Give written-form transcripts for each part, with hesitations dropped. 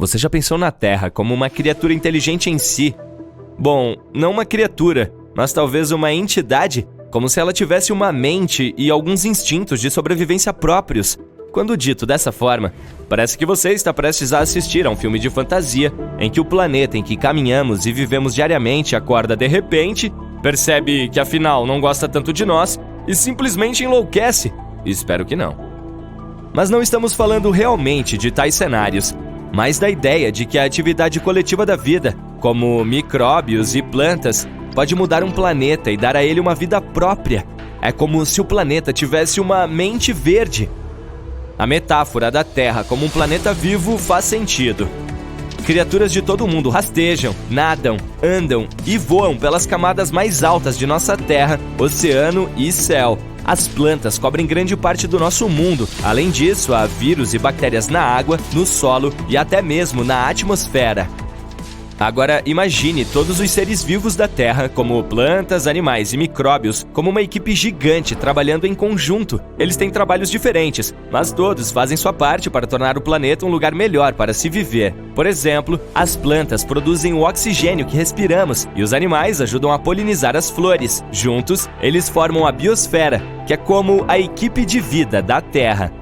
Você já pensou na Terra como uma criatura inteligente em si? Bom, não uma criatura, mas talvez uma entidade, como se ela tivesse uma mente e alguns instintos de sobrevivência próprios. Quando dito dessa forma, parece que você está prestes a assistir a um filme de fantasia em que o planeta em que caminhamos e vivemos diariamente acorda de repente, percebe que afinal não gosta tanto de nós e simplesmente enlouquece. Espero que não. Mas não estamos falando realmente de tais cenários, mas da ideia de que a atividade coletiva da vida, como micróbios e plantas, pode mudar um planeta e dar a ele uma vida própria. É como se o planeta tivesse uma mente verde. A metáfora da Terra como um planeta vivo faz sentido. Criaturas de todo o mundo rastejam, nadam, andam e voam pelas camadas mais altas de nossa Terra, oceano e céu. As plantas cobrem grande parte do nosso mundo. Além disso, há vírus e bactérias na água, no solo e até mesmo na atmosfera. Agora, imagine todos os seres vivos da Terra, como plantas, animais e micróbios, como uma equipe gigante trabalhando em conjunto. Eles têm trabalhos diferentes, mas todos fazem sua parte para tornar o planeta um lugar melhor para se viver. Por exemplo, as plantas produzem o oxigênio que respiramos e os animais ajudam a polinizar as flores. Juntos, eles formam a biosfera, que é como a equipe de vida da Terra.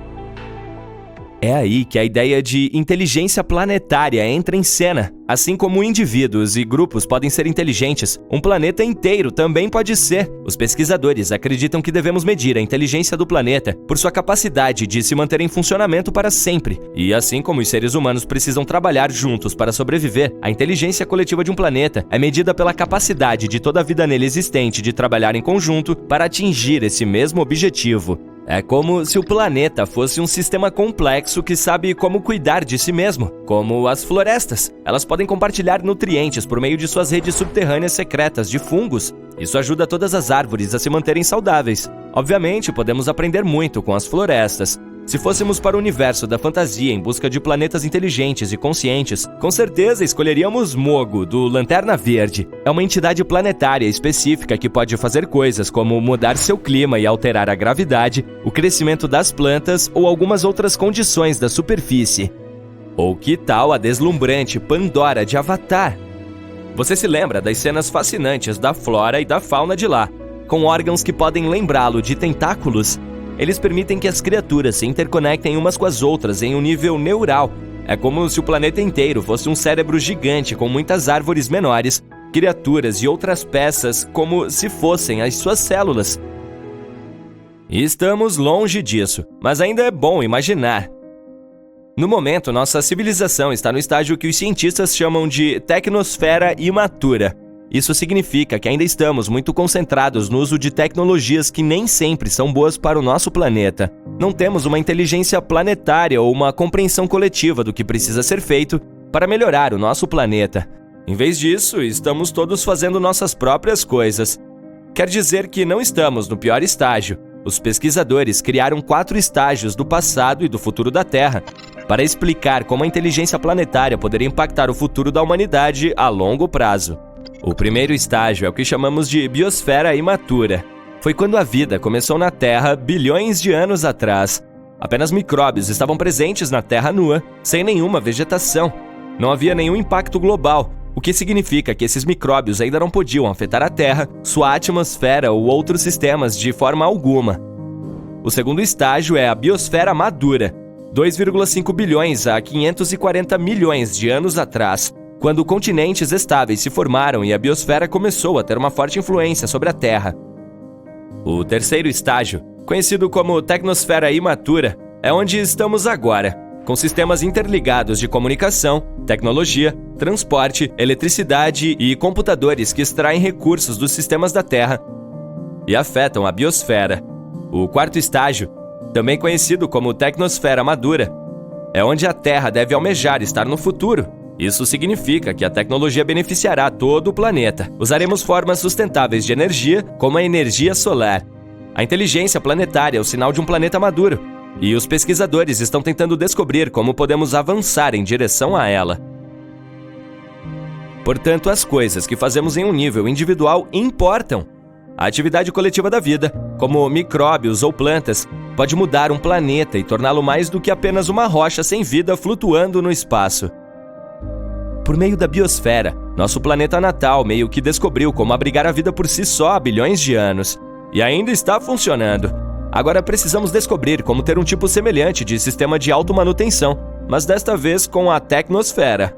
É aí que a ideia de inteligência planetária entra em cena. Assim como indivíduos e grupos podem ser inteligentes, um planeta inteiro também pode ser. Os pesquisadores acreditam que devemos medir a inteligência do planeta por sua capacidade de se manter em funcionamento para sempre. E assim como os seres humanos precisam trabalhar juntos para sobreviver, a inteligência coletiva de um planeta é medida pela capacidade de toda a vida nele existente de trabalhar em conjunto para atingir esse mesmo objetivo. É como se o planeta fosse um sistema complexo que sabe como cuidar de si mesmo, como as florestas. Elas podem compartilhar nutrientes por meio de suas redes subterrâneas secretas de fungos. Isso ajuda todas as árvores a se manterem saudáveis. Obviamente, podemos aprender muito com as florestas. Se fôssemos para o universo da fantasia em busca de planetas inteligentes e conscientes, com certeza escolheríamos Mogo, do Lanterna Verde. É uma entidade planetária específica que pode fazer coisas como mudar seu clima e alterar a gravidade, o crescimento das plantas ou algumas outras condições da superfície. Ou que tal a deslumbrante Pandora de Avatar? Você se lembra das cenas fascinantes da flora e da fauna de lá, com órgãos que podem lembrá-lo de tentáculos? Eles permitem que as criaturas se interconectem umas com as outras em um nível neural. É como se o planeta inteiro fosse um cérebro gigante com muitas árvores menores, criaturas e outras peças como se fossem as suas células. E estamos longe disso, mas ainda é bom imaginar. No momento, nossa civilização está no estágio que os cientistas chamam de tecnosfera imatura. Isso significa que ainda estamos muito concentrados no uso de tecnologias que nem sempre são boas para o nosso planeta. Não temos uma inteligência planetária ou uma compreensão coletiva do que precisa ser feito para melhorar o nosso planeta. Em vez disso, estamos todos fazendo nossas próprias coisas. Quer dizer que não estamos no pior estágio. Os pesquisadores criaram 4 estágios do passado e do futuro da Terra para explicar como a inteligência planetária poderia impactar o futuro da humanidade a longo prazo. O primeiro estágio é o que chamamos de biosfera imatura. Foi quando a vida começou na Terra bilhões de anos atrás. Apenas micróbios estavam presentes na Terra nua, sem nenhuma vegetação. Não havia nenhum impacto global, o que significa que esses micróbios ainda não podiam afetar a Terra, sua atmosfera ou outros sistemas de forma alguma. O segundo estágio é a biosfera madura, 2,5 bilhões a 540 milhões de anos atrás, quando continentes estáveis se formaram e a biosfera começou a ter uma forte influência sobre a Terra. O terceiro estágio, conhecido como tecnosfera imatura, é onde estamos agora, com sistemas interligados de comunicação, tecnologia, transporte, eletricidade e computadores que extraem recursos dos sistemas da Terra e afetam a biosfera. O quarto estágio, também conhecido como tecnosfera madura, é onde a Terra deve almejar estar no futuro. Isso significa que a tecnologia beneficiará todo o planeta. Usaremos formas sustentáveis de energia, como a energia solar. A inteligência planetária é o sinal de um planeta maduro, e os pesquisadores estão tentando descobrir como podemos avançar em direção a ela. Portanto, as coisas que fazemos em um nível individual importam. A atividade coletiva da vida, como micróbios ou plantas, pode mudar um planeta e torná-lo mais do que apenas uma rocha sem vida flutuando no espaço. por meio da biosfera, nosso planeta natal meio que descobriu como abrigar a vida por si só há bilhões de anos. E ainda está funcionando. Agora precisamos descobrir como ter um tipo semelhante de sistema de automanutenção, mas desta vez com a tecnosfera.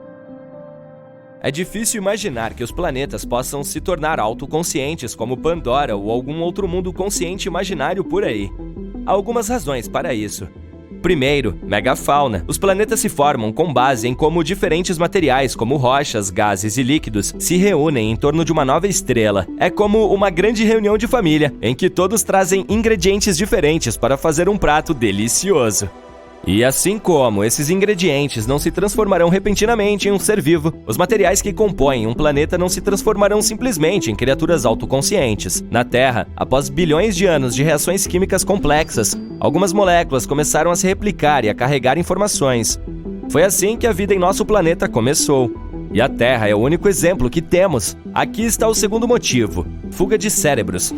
É difícil imaginar que os planetas possam se tornar autoconscientes como Pandora ou algum outro mundo consciente imaginário por aí. Há algumas razões para isso. Primeiro, megafauna. Os planetas se formam com base em como diferentes materiais, como rochas, gases e líquidos, se reúnem em torno de uma nova estrela. É como uma grande reunião de família, em que todos trazem ingredientes diferentes para fazer um prato delicioso. E assim como esses ingredientes não se transformarão repentinamente em um ser vivo, os materiais que compõem um planeta não se transformarão simplesmente em criaturas autoconscientes. Na Terra, após bilhões de anos de reações químicas complexas, algumas moléculas começaram a se replicar e a carregar informações. Foi assim que a vida em nosso planeta começou. E a Terra é o único exemplo que temos. Aqui está o segundo motivo: fuga de cérebros.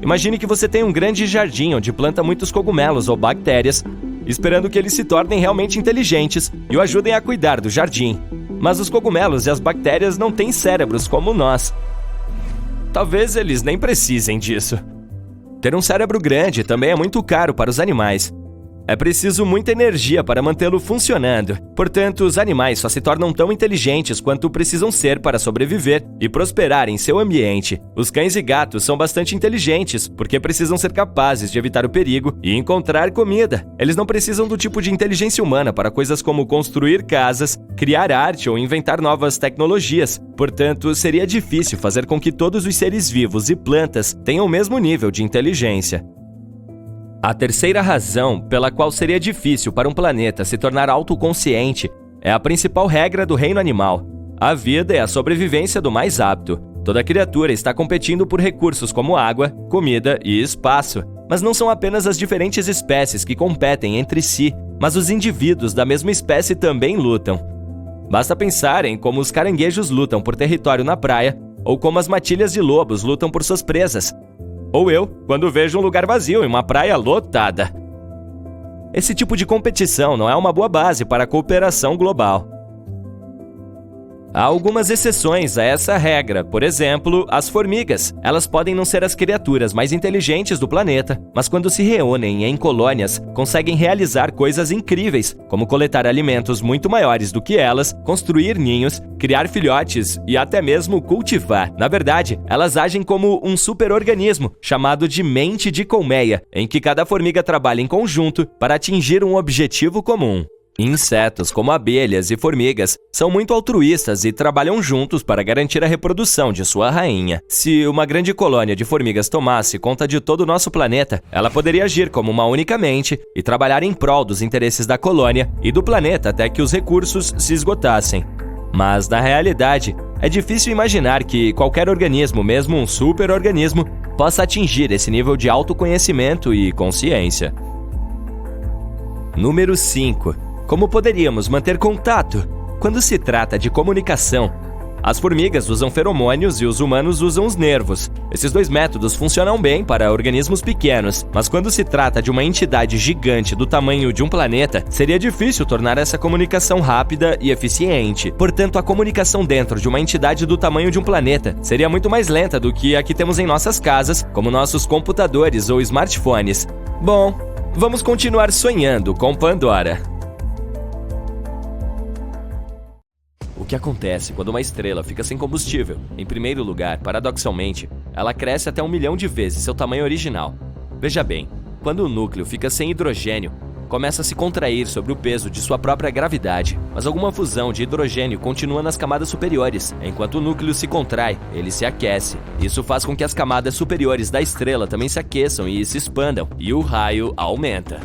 Imagine que você tem um grande jardim onde planta muitos cogumelos ou bactérias, esperando que eles se tornem realmente inteligentes e o ajudem a cuidar do jardim. Mas os cogumelos e as bactérias não têm cérebros como nós. Talvez eles nem precisem disso. Ter um cérebro grande também é muito caro para os animais. É preciso muita energia para mantê-lo funcionando. Portanto, os animais só se tornam tão inteligentes quanto precisam ser para sobreviver e prosperar em seu ambiente. Os cães e gatos são bastante inteligentes, porque precisam ser capazes de evitar o perigo e encontrar comida. Eles não precisam do tipo de inteligência humana para coisas como construir casas, criar arte ou inventar novas tecnologias. Portanto, seria difícil fazer com que todos os seres vivos e plantas tenham o mesmo nível de inteligência. A terceira razão pela qual seria difícil para um planeta se tornar autoconsciente é a principal regra do reino animal. A vida é a sobrevivência do mais apto. Toda criatura está competindo por recursos como água, comida e espaço. Mas não são apenas as diferentes espécies que competem entre si, mas os indivíduos da mesma espécie também lutam. Basta pensar em como os caranguejos lutam por território na praia, ou como as matilhas de lobos lutam por suas presas. Ou eu, quando vejo um lugar vazio em uma praia lotada. Esse tipo de competição não é uma boa base para a cooperação global. Há algumas exceções a essa regra, por exemplo, as formigas. Elas podem não ser as criaturas mais inteligentes do planeta, mas quando se reúnem em colônias, conseguem realizar coisas incríveis, como coletar alimentos muito maiores do que elas, construir ninhos, criar filhotes e até mesmo cultivar. Na verdade, elas agem como um super-organismo, chamado de mente de colmeia, em que cada formiga trabalha em conjunto para atingir um objetivo comum. Insetos como abelhas e formigas são muito altruístas e trabalham juntos para garantir a reprodução de sua rainha. Se uma grande colônia de formigas tomasse conta de todo o nosso planeta, ela poderia agir como uma única mente e trabalhar em prol dos interesses da colônia e do planeta até que os recursos se esgotassem. Mas, na realidade, é difícil imaginar que qualquer organismo, mesmo um super-organismo, possa atingir esse nível de autoconhecimento e consciência. Número 5. Como poderíamos manter contato? Quando se trata de comunicação, as formigas usam feromônios e os humanos usam os nervos. Esses dois métodos funcionam bem para organismos pequenos, mas quando se trata de uma entidade gigante do tamanho de um planeta, seria difícil tornar essa comunicação rápida e eficiente. Portanto, a comunicação dentro de uma entidade do tamanho de um planeta seria muito mais lenta do que a que temos em nossas casas, como nossos computadores ou smartphones. Bom, vamos continuar sonhando com Pandora. O que acontece quando uma estrela fica sem combustível? Em primeiro lugar, paradoxalmente, ela cresce até 1 milhão de vezes seu tamanho original. Veja bem, quando o núcleo fica sem hidrogênio, começa a se contrair sob o peso de sua própria gravidade, mas alguma fusão de hidrogênio continua nas camadas superiores. Enquanto o núcleo se contrai, ele se aquece. Isso faz com que as camadas superiores da estrela também se aqueçam e se expandam, e o raio aumenta.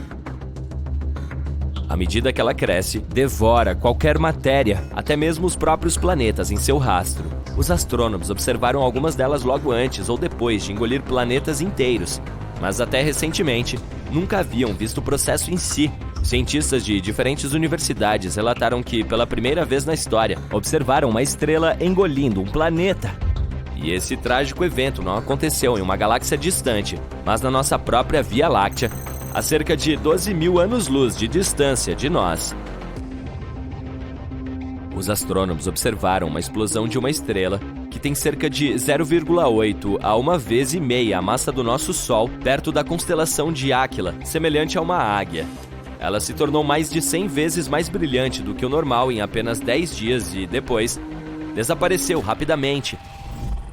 À medida que ela cresce, devora qualquer matéria, até mesmo os próprios planetas em seu rastro. Os astrônomos observaram algumas delas logo antes ou depois de engolir planetas inteiros, mas até recentemente nunca haviam visto o processo em si. Cientistas de diferentes universidades relataram que, pela primeira vez na história, observaram uma estrela engolindo um planeta. E esse trágico evento não aconteceu em uma galáxia distante, mas na nossa própria Via Láctea, a cerca de 12 mil anos-luz de distância de nós. Os astrônomos observaram uma explosão de uma estrela que tem cerca de 0,8 a 1,5 vezes a massa do nosso Sol, perto da constelação de Áquila, semelhante a uma águia. Ela se tornou mais de 100 vezes mais brilhante do que o normal em apenas 10 dias e, depois, desapareceu rapidamente.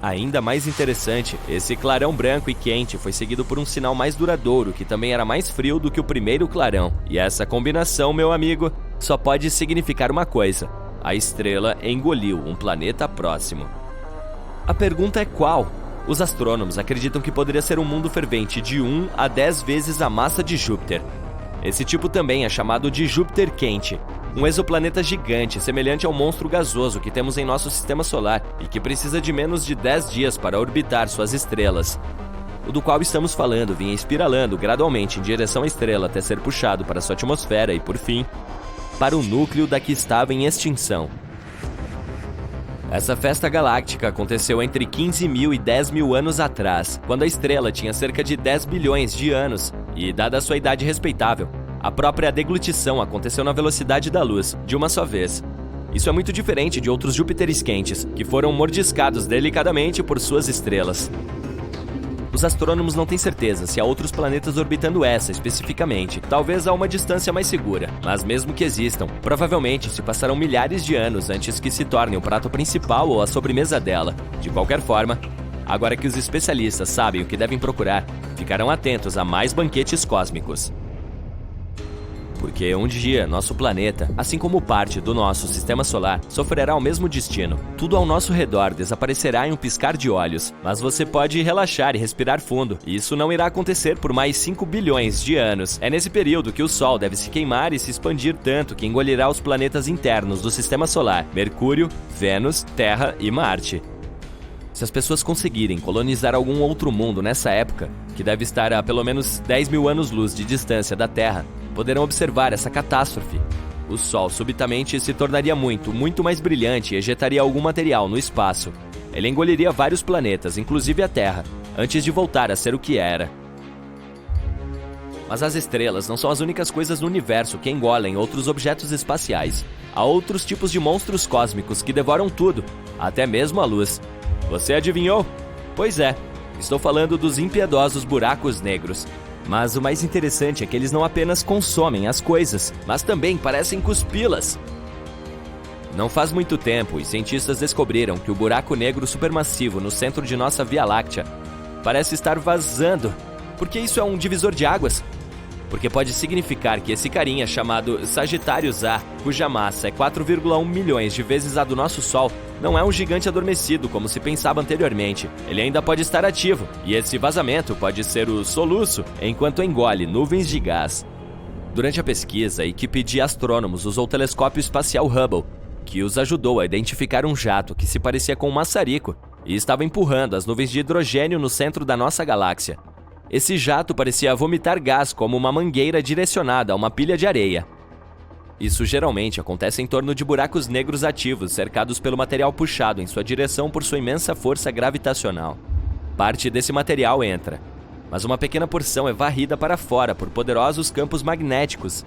Ainda mais interessante, esse clarão branco e quente foi seguido por um sinal mais duradouro que também era mais frio do que o primeiro clarão. E essa combinação, meu amigo, só pode significar uma coisa: a estrela engoliu um planeta próximo. A pergunta é qual? Os astrônomos acreditam que poderia ser um mundo fervente de 1 a 10 vezes a massa de Júpiter. Esse tipo também é chamado de Júpiter quente, um exoplaneta gigante semelhante ao monstro gasoso que temos em nosso sistema solar e que precisa de menos de 10 dias para orbitar suas estrelas. O do qual estamos falando vinha espiralando gradualmente em direção à estrela até ser puxado para sua atmosfera e, por fim, para o núcleo da que estava em extinção. Essa festa galáctica aconteceu entre 15 mil e 10 mil anos atrás, quando a estrela tinha cerca de 10 bilhões de anos, e, dada a sua idade respeitável, a própria deglutição aconteceu na velocidade da luz, de uma só vez. Isso é muito diferente de outros Júpiteres quentes, que foram mordiscados delicadamente por suas estrelas. Os astrônomos não têm certeza se há outros planetas orbitando essa especificamente, talvez a uma distância mais segura, mas mesmo que existam, provavelmente se passarão milhares de anos antes que se torne o prato principal ou a sobremesa dela. De qualquer forma, agora que os especialistas sabem o que devem procurar, ficarão atentos a mais banquetes cósmicos. Porque um dia nosso planeta, assim como parte do nosso sistema solar, sofrerá o mesmo destino. Tudo ao nosso redor desaparecerá em um piscar de olhos, mas você pode relaxar e respirar fundo. Isso não irá acontecer por mais 5 bilhões de anos. É nesse período que o Sol deve se queimar e se expandir tanto que engolirá os planetas internos do sistema solar: Mercúrio, Vênus, Terra e Marte. Se as pessoas conseguirem colonizar algum outro mundo nessa época, que deve estar a pelo menos 10 mil anos-luz de distância da Terra, poderão observar essa catástrofe. O Sol subitamente se tornaria muito mais brilhante e ejetaria algum material no espaço. Ele engoliria vários planetas, inclusive a Terra, antes de voltar a ser o que era. Mas as estrelas não são as únicas coisas no universo que engolem outros objetos espaciais. Há outros tipos de monstros cósmicos que devoram tudo, até mesmo a luz. Você adivinhou? Pois é, estou falando dos impiedosos buracos negros. Mas o mais interessante é que eles não apenas consomem as coisas, mas também parecem cuspi-las. Não faz muito tempo, os cientistas descobriram que o buraco negro supermassivo no centro de nossa Via Láctea parece estar vazando. Por que isso é um divisor de águas? Porque pode significar que esse carinha chamado Sagitários A, cuja massa é 4,1 milhões de vezes a do nosso Sol, não é um gigante adormecido como se pensava anteriormente. Ele ainda pode estar ativo, e esse vazamento pode ser o soluço enquanto engole nuvens de gás. Durante a pesquisa, a equipe de astrônomos usou o telescópio espacial Hubble, que os ajudou a identificar um jato que se parecia com um maçarico e estava empurrando as nuvens de hidrogênio no centro da nossa galáxia. Esse jato parecia vomitar gás como uma mangueira direcionada a uma pilha de areia. Isso geralmente acontece em torno de buracos negros ativos, cercados pelo material puxado em sua direção por sua imensa força gravitacional. Parte desse material entra, mas uma pequena porção é varrida para fora por poderosos campos magnéticos.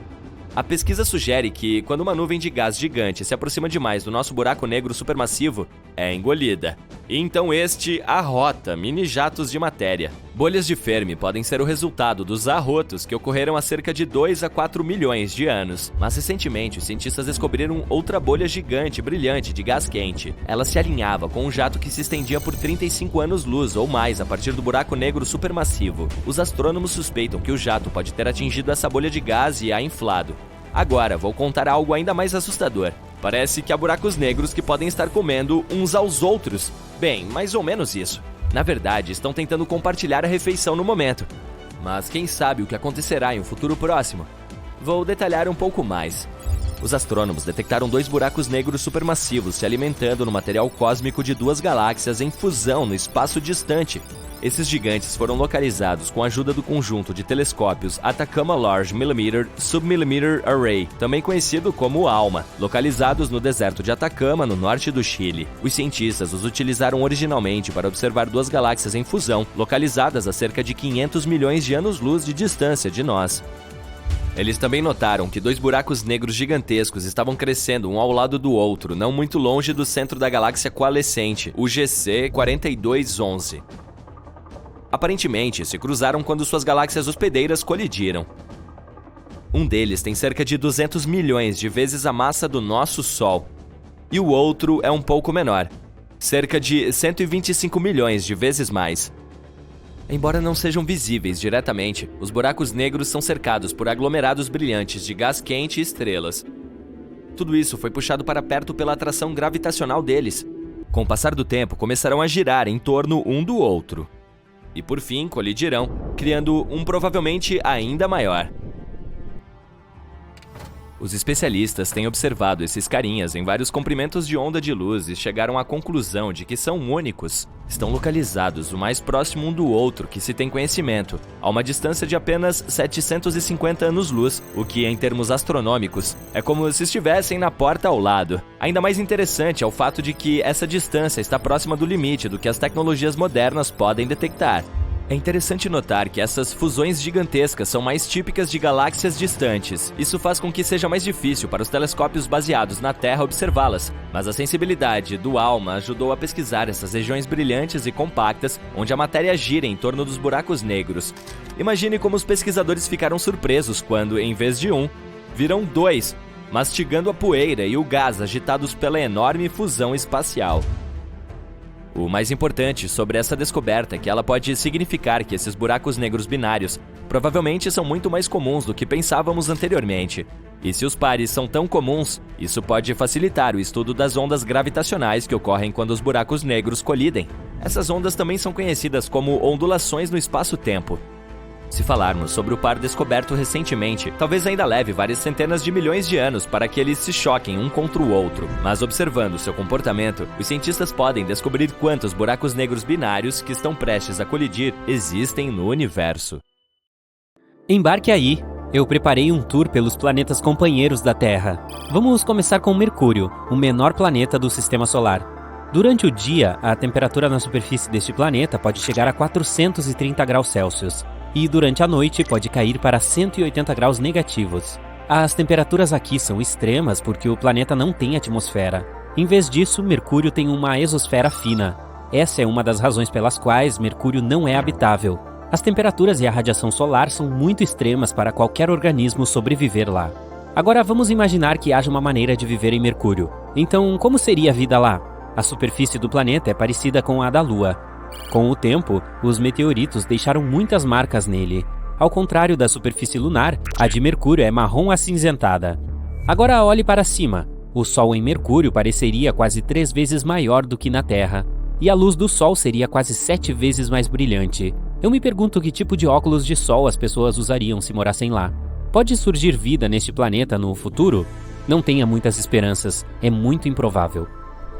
A pesquisa sugere que, quando uma nuvem de gás gigante se aproxima demais do nosso buraco negro supermassivo, é engolida. E então este arrota mini-jatos de matéria. Bolhas de Fermi podem ser o resultado dos arrotos que ocorreram há cerca de 2 a 4 milhões de anos. Mas recentemente, os cientistas descobriram outra bolha gigante brilhante de gás quente. Ela se alinhava com um jato que se estendia por 35 anos-luz ou mais a partir do buraco negro supermassivo. Os astrônomos suspeitam que o jato pode ter atingido essa bolha de gás e a inflado. Agora, vou contar algo ainda mais assustador. Parece que há buracos negros que podem estar comendo uns aos outros. Bem, mais ou menos isso. Na verdade, estão tentando compartilhar a refeição no momento. Mas quem sabe o que acontecerá em um futuro próximo? Vou detalhar um pouco mais. Os astrônomos detectaram 2 buracos negros supermassivos se alimentando no material cósmico de 2 galáxias em fusão no espaço distante. Esses gigantes foram localizados com a ajuda do conjunto de telescópios Atacama Large Millimeter Submillimeter Array, também conhecido como ALMA, localizados no deserto de Atacama, no norte do Chile. Os cientistas os utilizaram originalmente para observar 2 galáxias em fusão, localizadas a cerca de 500 milhões de anos-luz de distância de nós. Eles também notaram que 2 buracos negros gigantescos estavam crescendo um ao lado do outro, não muito longe do centro da galáxia coalescente, o GC 4211. Aparentemente, se cruzaram quando suas galáxias hospedeiras colidiram. Um deles tem cerca de 200 milhões de vezes a massa do nosso Sol, e o outro é um pouco menor, cerca de 125 milhões de vezes mais. Embora não sejam visíveis diretamente, os buracos negros são cercados por aglomerados brilhantes de gás quente e estrelas. Tudo isso foi puxado para perto pela atração gravitacional deles. Com o passar do tempo, começarão a girar em torno um do outro. E por fim, colidirão, criando um provavelmente ainda maior. Os especialistas têm observado esses carinhas em vários comprimentos de onda de luz e chegaram à conclusão de que são únicos. Estão localizados o mais próximo um do outro que se tem conhecimento, a uma distância de apenas 750 anos-luz, o que, em termos astronômicos, é como se estivessem na porta ao lado. Ainda mais interessante é o fato de que essa distância está próxima do limite do que as tecnologias modernas podem detectar. É interessante notar que essas fusões gigantescas são mais típicas de galáxias distantes. Isso faz com que seja mais difícil para os telescópios baseados na Terra observá-las, mas a sensibilidade do ALMA ajudou a pesquisar essas regiões brilhantes e compactas onde a matéria gira em torno dos buracos negros. Imagine como os pesquisadores ficaram surpresos quando, em vez de um, viram 2, mastigando a poeira e o gás agitados pela enorme fusão espacial. O mais importante sobre essa descoberta é que ela pode significar que esses buracos negros binários provavelmente são muito mais comuns do que pensávamos anteriormente. E se os pares são tão comuns, isso pode facilitar o estudo das ondas gravitacionais que ocorrem quando os buracos negros colidem. Essas ondas também são conhecidas como ondulações no espaço-tempo. Se falarmos sobre o par descoberto recentemente, talvez ainda leve várias centenas de milhões de anos para que eles se choquem um contra o outro. Mas observando seu comportamento, os cientistas podem descobrir quantos buracos negros binários que estão prestes a colidir existem no universo. Embarque aí! Eu preparei um tour pelos planetas companheiros da Terra. Vamos começar com Mercúrio, o menor planeta do Sistema Solar. Durante o dia, a temperatura na superfície deste planeta pode chegar a 430 graus Celsius. E durante a noite pode cair para 180 graus negativos. As temperaturas aqui são extremas porque o planeta não tem atmosfera. Em vez disso, Mercúrio tem uma exosfera fina. Essa é uma das razões pelas quais Mercúrio não é habitável. As temperaturas e a radiação solar são muito extremas para qualquer organismo sobreviver lá. Agora vamos imaginar que haja uma maneira de viver em Mercúrio. Então, como seria a vida lá? A superfície do planeta é parecida com a da Lua. Com o tempo, os meteoritos deixaram muitas marcas nele. Ao contrário da superfície lunar, a de Mercúrio é marrom acinzentada. Agora olhe para cima. O Sol em Mercúrio pareceria quase 3 vezes maior do que na Terra. E a luz do Sol seria quase 7 vezes mais brilhante. Eu me pergunto que tipo de óculos de sol as pessoas usariam se morassem lá. Pode surgir vida neste planeta no futuro? Não tenha muitas esperanças, é muito improvável.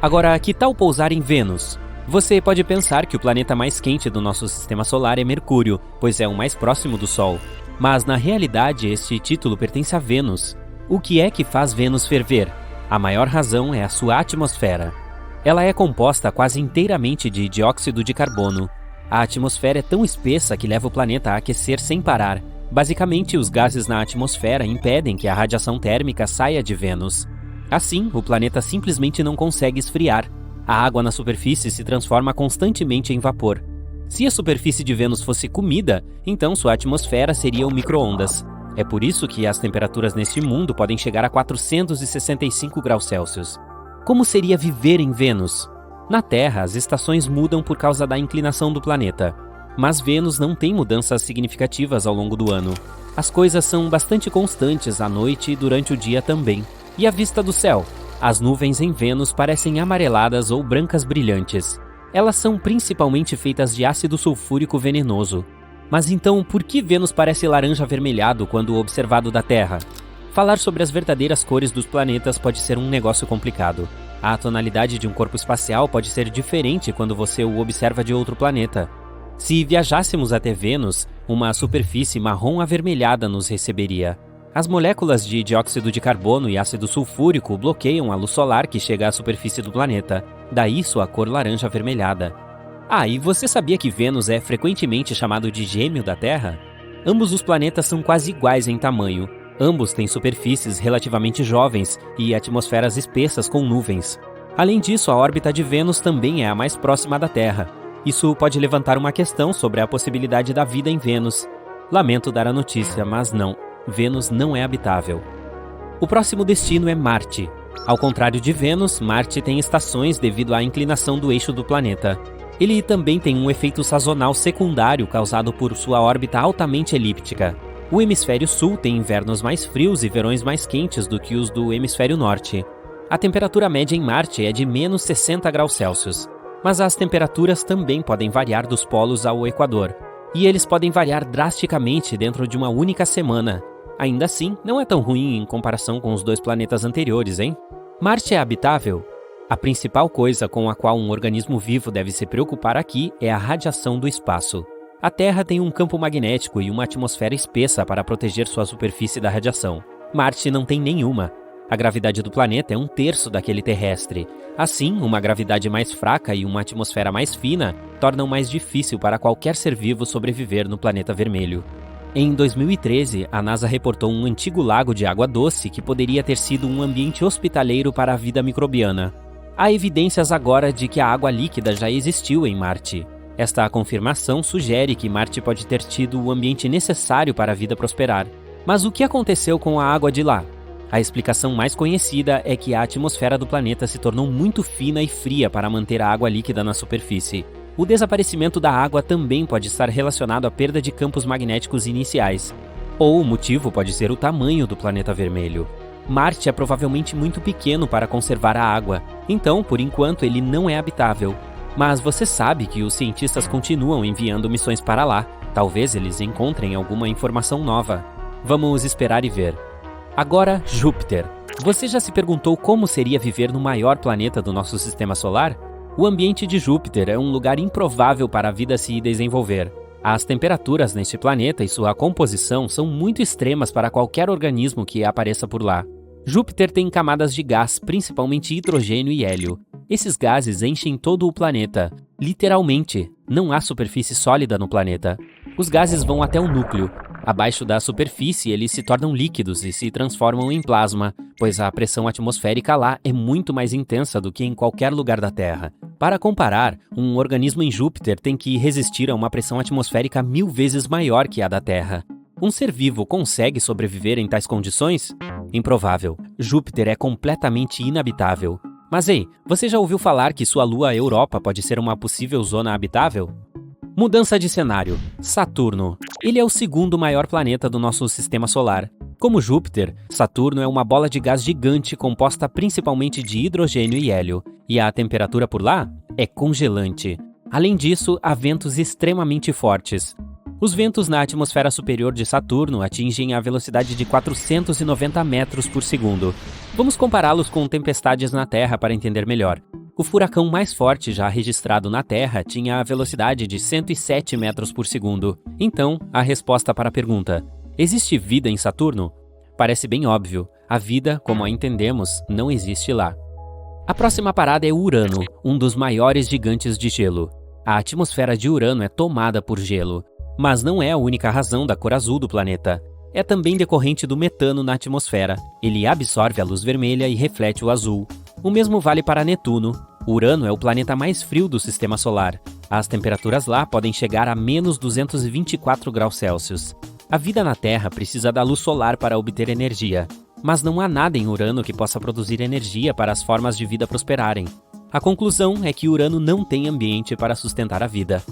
Agora, que tal pousar em Vênus? Você pode pensar que o planeta mais quente do nosso sistema solar é Mercúrio, pois é o mais próximo do Sol. Mas, na realidade, este título pertence a Vênus. O que é que faz Vênus ferver? A maior razão é a sua atmosfera. Ela é composta quase inteiramente de dióxido de carbono. A atmosfera é tão espessa que leva o planeta a aquecer sem parar. Basicamente, os gases na atmosfera impedem que a radiação térmica saia de Vênus. Assim, o planeta simplesmente não consegue esfriar. A água na superfície se transforma constantemente em vapor. Se a superfície de Vênus fosse comida, então sua atmosfera seria um micro-ondas. É por isso que as temperaturas neste mundo podem chegar a 465 graus Celsius. Como seria viver em Vênus? Na Terra, as estações mudam por causa da inclinação do planeta. Mas Vênus não tem mudanças significativas ao longo do ano. As coisas são bastante constantes à noite e durante o dia também. E a vista do céu? As nuvens em Vênus parecem amareladas ou brancas brilhantes. Elas são principalmente feitas de ácido sulfúrico venenoso. Mas então, por que Vênus parece laranja avermelhado quando observado da Terra? Falar sobre as verdadeiras cores dos planetas pode ser um negócio complicado. A tonalidade de um corpo espacial pode ser diferente quando você o observa de outro planeta. Se viajássemos até Vênus, uma superfície marrom avermelhada nos receberia. As moléculas de dióxido de carbono e ácido sulfúrico bloqueiam a luz solar que chega à superfície do planeta, daí sua cor laranja avermelhada. Ah, e você sabia que Vênus é frequentemente chamado de gêmeo da Terra? Ambos os planetas são quase iguais em tamanho. Ambos têm superfícies relativamente jovens e atmosferas espessas com nuvens. Além disso, a órbita de Vênus também é a mais próxima da Terra. Isso pode levantar uma questão sobre a possibilidade da vida em Vênus. Lamento dar a notícia, mas não. Vênus não é habitável. O próximo destino é Marte. Ao contrário de Vênus, Marte tem estações devido à inclinação do eixo do planeta. Ele também tem um efeito sazonal secundário causado por sua órbita altamente elíptica. O hemisfério sul tem invernos mais frios e verões mais quentes do que os do hemisfério norte. A temperatura média em Marte é de menos 60 graus Celsius. Mas as temperaturas também podem variar dos polos ao Equador. E eles podem variar drasticamente dentro de uma única semana. Ainda assim, não é tão ruim em comparação com os 2 planetas anteriores, hein? Marte é habitável? A principal coisa com a qual um organismo vivo deve se preocupar aqui é a radiação do espaço. A Terra tem um campo magnético e uma atmosfera espessa para proteger sua superfície da radiação. Marte não tem nenhuma. A gravidade do planeta é 1/3 daquele terrestre. Assim, uma gravidade mais fraca e uma atmosfera mais fina tornam mais difícil para qualquer ser vivo sobreviver no planeta vermelho. Em 2013, a NASA reportou um antigo lago de água doce que poderia ter sido um ambiente hospitaleiro para a vida microbiana. Há evidências agora de que a água líquida já existiu em Marte. Esta confirmação sugere que Marte pode ter tido o ambiente necessário para a vida prosperar. Mas o que aconteceu com a água de lá? A explicação mais conhecida é que a atmosfera do planeta se tornou muito fina e fria para manter a água líquida na superfície. O desaparecimento da água também pode estar relacionado à perda de campos magnéticos iniciais. Ou o motivo pode ser o tamanho do planeta vermelho. Marte é provavelmente muito pequeno para conservar a água, então, por enquanto, ele não é habitável. Mas você sabe que os cientistas continuam enviando missões para lá. Talvez eles encontrem alguma informação nova. Vamos esperar e ver. Agora, Júpiter. Você já se perguntou como seria viver no maior planeta do nosso sistema solar? O ambiente de Júpiter é um lugar improvável para a vida se desenvolver. As temperaturas neste planeta e sua composição são muito extremas para qualquer organismo que apareça por lá. Júpiter tem camadas de gás, principalmente hidrogênio e hélio. Esses gases enchem todo o planeta. Literalmente, não há superfície sólida no planeta. Os gases vão até o núcleo. Abaixo da superfície, eles se tornam líquidos e se transformam em plasma, pois a pressão atmosférica lá é muito mais intensa do que em qualquer lugar da Terra. Para comparar, um organismo em Júpiter tem que resistir a uma pressão atmosférica 1000 vezes maior que a da Terra. Um ser vivo consegue sobreviver em tais condições? Improvável. Júpiter é completamente inabitável. Mas ei, você já ouviu falar que sua lua Europa pode ser uma possível zona habitável? Mudança de cenário. Saturno. Ele é o segundo maior planeta do nosso sistema solar. Como Júpiter, Saturno é uma bola de gás gigante composta principalmente de hidrogênio e hélio, e a temperatura por lá é congelante. Além disso, há ventos extremamente fortes. Os ventos na atmosfera superior de Saturno atingem a velocidade de 490 metros por segundo. Vamos compará-los com tempestades na Terra para entender melhor. O furacão mais forte já registrado na Terra tinha a velocidade de 107 metros por segundo. Então, a resposta para a pergunta: existe vida em Saturno? Parece bem óbvio. A vida, como a entendemos, não existe lá. A próxima parada é Urano, um dos maiores gigantes de gelo. A atmosfera de Urano é tomada por gelo. Mas não é a única razão da cor azul do planeta. É também decorrente do metano na atmosfera. Ele absorve a luz vermelha e reflete o azul. O mesmo vale para Netuno. Urano é o planeta mais frio do sistema solar. As temperaturas lá podem chegar a menos 224 graus Celsius. A vida na Terra precisa da luz solar para obter energia. Mas não há nada em Urano que possa produzir energia para as formas de vida prosperarem. A conclusão é que Urano não tem ambiente para sustentar a vida.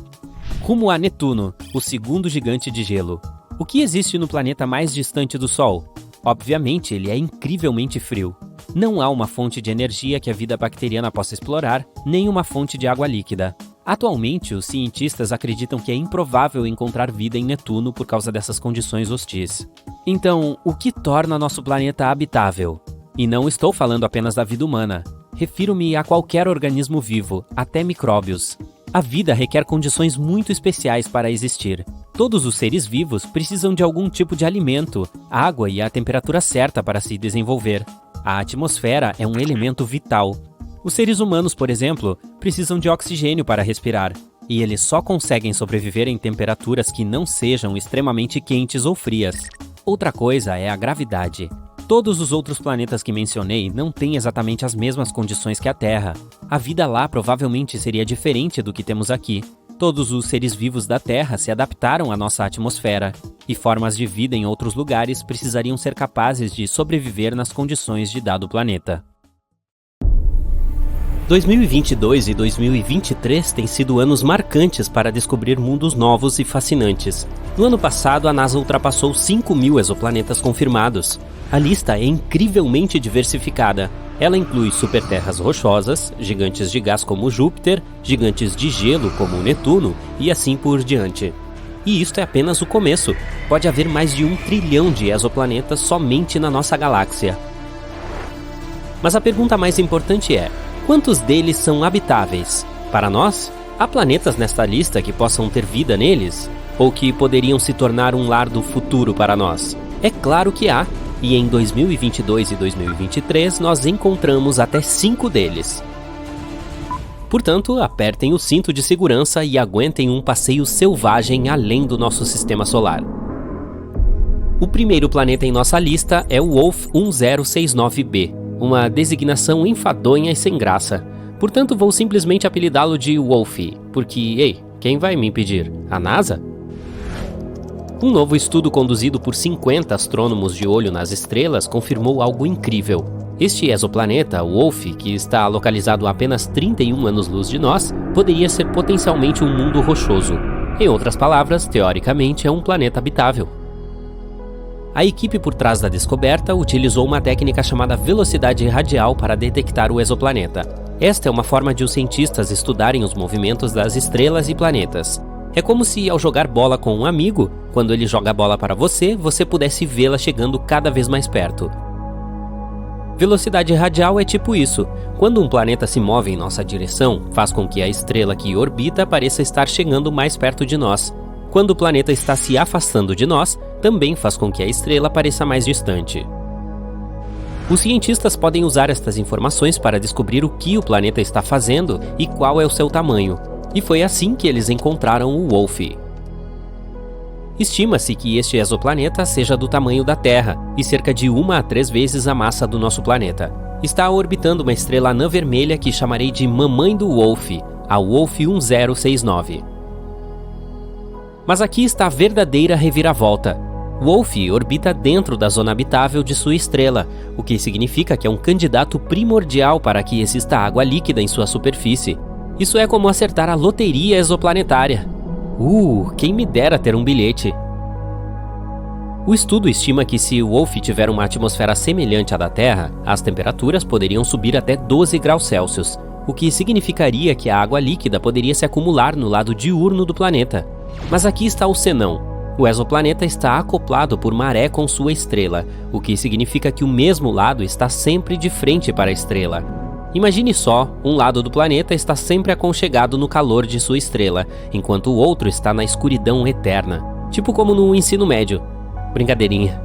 Rumo a Netuno, o segundo gigante de gelo. O que existe no planeta mais distante do Sol? Obviamente, ele é incrivelmente frio. Não há uma fonte de energia que a vida bacteriana possa explorar, nem uma fonte de água líquida. Atualmente, os cientistas acreditam que é improvável encontrar vida em Netuno por causa dessas condições hostis. Então, o que torna nosso planeta habitável? E não estou falando apenas da vida humana. Refiro-me a qualquer organismo vivo, até micróbios. A vida requer condições muito especiais para existir. Todos os seres vivos precisam de algum tipo de alimento, água e a temperatura certa para se desenvolver. A atmosfera é um elemento vital. Os seres humanos, por exemplo, precisam de oxigênio para respirar, e eles só conseguem sobreviver em temperaturas que não sejam extremamente quentes ou frias. Outra coisa é a gravidade. Todos os outros planetas que mencionei não têm exatamente as mesmas condições que a Terra. A vida lá provavelmente seria diferente do que temos aqui. Todos os seres vivos da Terra se adaptaram à nossa atmosfera, e formas de vida em outros lugares precisariam ser capazes de sobreviver nas condições de dado planeta. 2022 e 2023 têm sido anos marcantes para descobrir mundos novos e fascinantes. No ano passado, a NASA ultrapassou 5.000 exoplanetas confirmados. A lista é incrivelmente diversificada. Ela inclui superterras rochosas, gigantes de gás como Júpiter, gigantes de gelo como Netuno e assim por diante. E isto é apenas o começo. Pode haver mais de 1 trilhão de exoplanetas somente na nossa galáxia. Mas a pergunta mais importante é: quantos deles são habitáveis? Para nós, há planetas nesta lista que possam ter vida neles? Ou que poderiam se tornar um lar do futuro para nós? É claro que há, e em 2022 e 2023 nós encontramos até 5 deles. Portanto, apertem o cinto de segurança e aguentem um passeio selvagem além do nosso sistema solar. O primeiro planeta em nossa lista é o Wolf 1069b. Uma designação enfadonha e sem graça. Portanto, vou simplesmente apelidá-lo de Wolfie, porque, ei, quem vai me impedir? A NASA? Um novo estudo conduzido por 50 astrônomos de olho nas estrelas confirmou algo incrível. Este exoplaneta, o Wolfie, que está localizado a apenas 31 anos-luz de nós, poderia ser potencialmente um mundo rochoso. Em outras palavras, teoricamente, é um planeta habitável. A equipe por trás da descoberta utilizou uma técnica chamada velocidade radial para detectar o exoplaneta. Esta é uma forma de os cientistas estudarem os movimentos das estrelas e planetas. É como se, ao jogar bola com um amigo, quando ele joga a bola para você, você pudesse vê-la chegando cada vez mais perto. Velocidade radial é tipo isso. Quando um planeta se move em nossa direção, faz com que a estrela que orbita pareça estar chegando mais perto de nós. Quando o planeta está se afastando de nós, também faz com que a estrela pareça mais distante. Os cientistas podem usar estas informações para descobrir o que o planeta está fazendo e qual é o seu tamanho. E foi assim que eles encontraram o Wolfie. Estima-se que este exoplaneta seja do tamanho da Terra e cerca de 1 a 3 vezes a massa do nosso planeta. Está orbitando uma estrela anã vermelha que chamarei de mamãe do Wolfie, a Wolf 1069. Mas aqui está a verdadeira reviravolta. Wolfie orbita dentro da zona habitável de sua estrela, o que significa que é um candidato primordial para que exista água líquida em sua superfície. Isso é como acertar a loteria exoplanetária. Quem me dera ter um bilhete. O estudo estima que se o Wolfie tiver uma atmosfera semelhante à da Terra, as temperaturas poderiam subir até 12 graus Celsius, o que significaria que a água líquida poderia se acumular no lado diurno do planeta. Mas aqui está o senão. O exoplaneta está acoplado por maré com sua estrela, o que significa que o mesmo lado está sempre de frente para a estrela. Imagine só, um lado do planeta está sempre aconchegado no calor de sua estrela, enquanto o outro está na escuridão eterna. Tipo como no ensino médio. Brincadeirinha.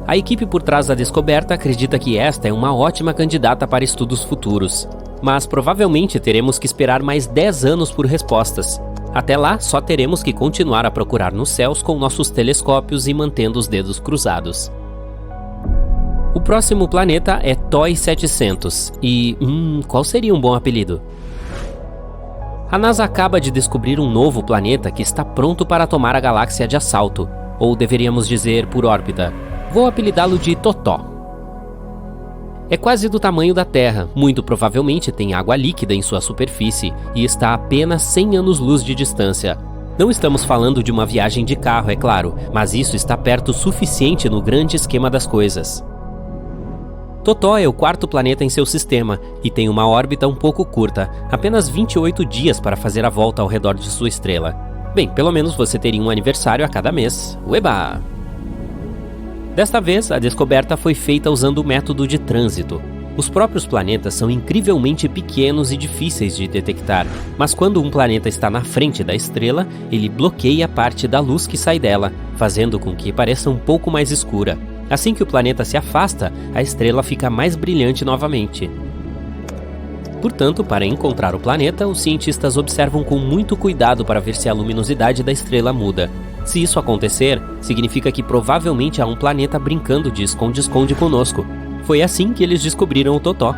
A equipe por trás da descoberta acredita que esta é uma ótima candidata para estudos futuros. Mas provavelmente teremos que esperar mais 10 anos por respostas. Até lá, só teremos que continuar a procurar nos céus com nossos telescópios e mantendo os dedos cruzados. O próximo planeta é TOI 700 e... qual seria um bom apelido? A NASA acaba de descobrir um novo planeta que está pronto para tomar a galáxia de assalto, ou deveríamos dizer por órbita. Vou apelidá-lo de Totó. É quase do tamanho da Terra, muito provavelmente tem água líquida em sua superfície e está a apenas 100 anos-luz de distância. Não estamos falando de uma viagem de carro, é claro, mas isso está perto o suficiente no grande esquema das coisas. Totó é o 4º planeta em seu sistema e tem uma órbita um pouco curta, apenas 28 dias para fazer a volta ao redor de sua estrela. Bem, pelo menos você teria um aniversário a cada mês. Ueba! Desta vez, a descoberta foi feita usando o método de trânsito. Os próprios planetas são incrivelmente pequenos e difíceis de detectar, mas quando um planeta está na frente da estrela, ele bloqueia parte da luz que sai dela, fazendo com que pareça um pouco mais escura. Assim que o planeta se afasta, a estrela fica mais brilhante novamente. Portanto, para encontrar o planeta, os cientistas observam com muito cuidado para ver se a luminosidade da estrela muda. Se isso acontecer, significa que provavelmente há um planeta brincando de esconde-esconde conosco. Foi assim que eles descobriram o Totó.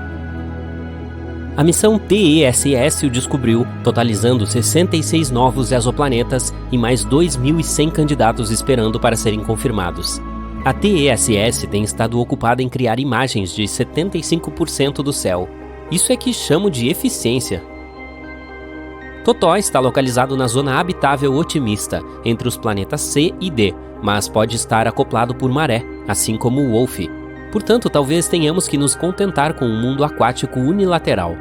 A missão TESS o descobriu, totalizando 66 novos exoplanetas e mais 2.100 candidatos esperando para serem confirmados. A TESS tem estado ocupada em criar imagens de 75% do céu. Isso é que chamo de eficiência. Totó está localizado na zona habitável otimista, entre os planetas C e D, mas pode estar acoplado por maré, assim como o Wolf. Portanto, talvez tenhamos que nos contentar com um mundo aquático unilateral.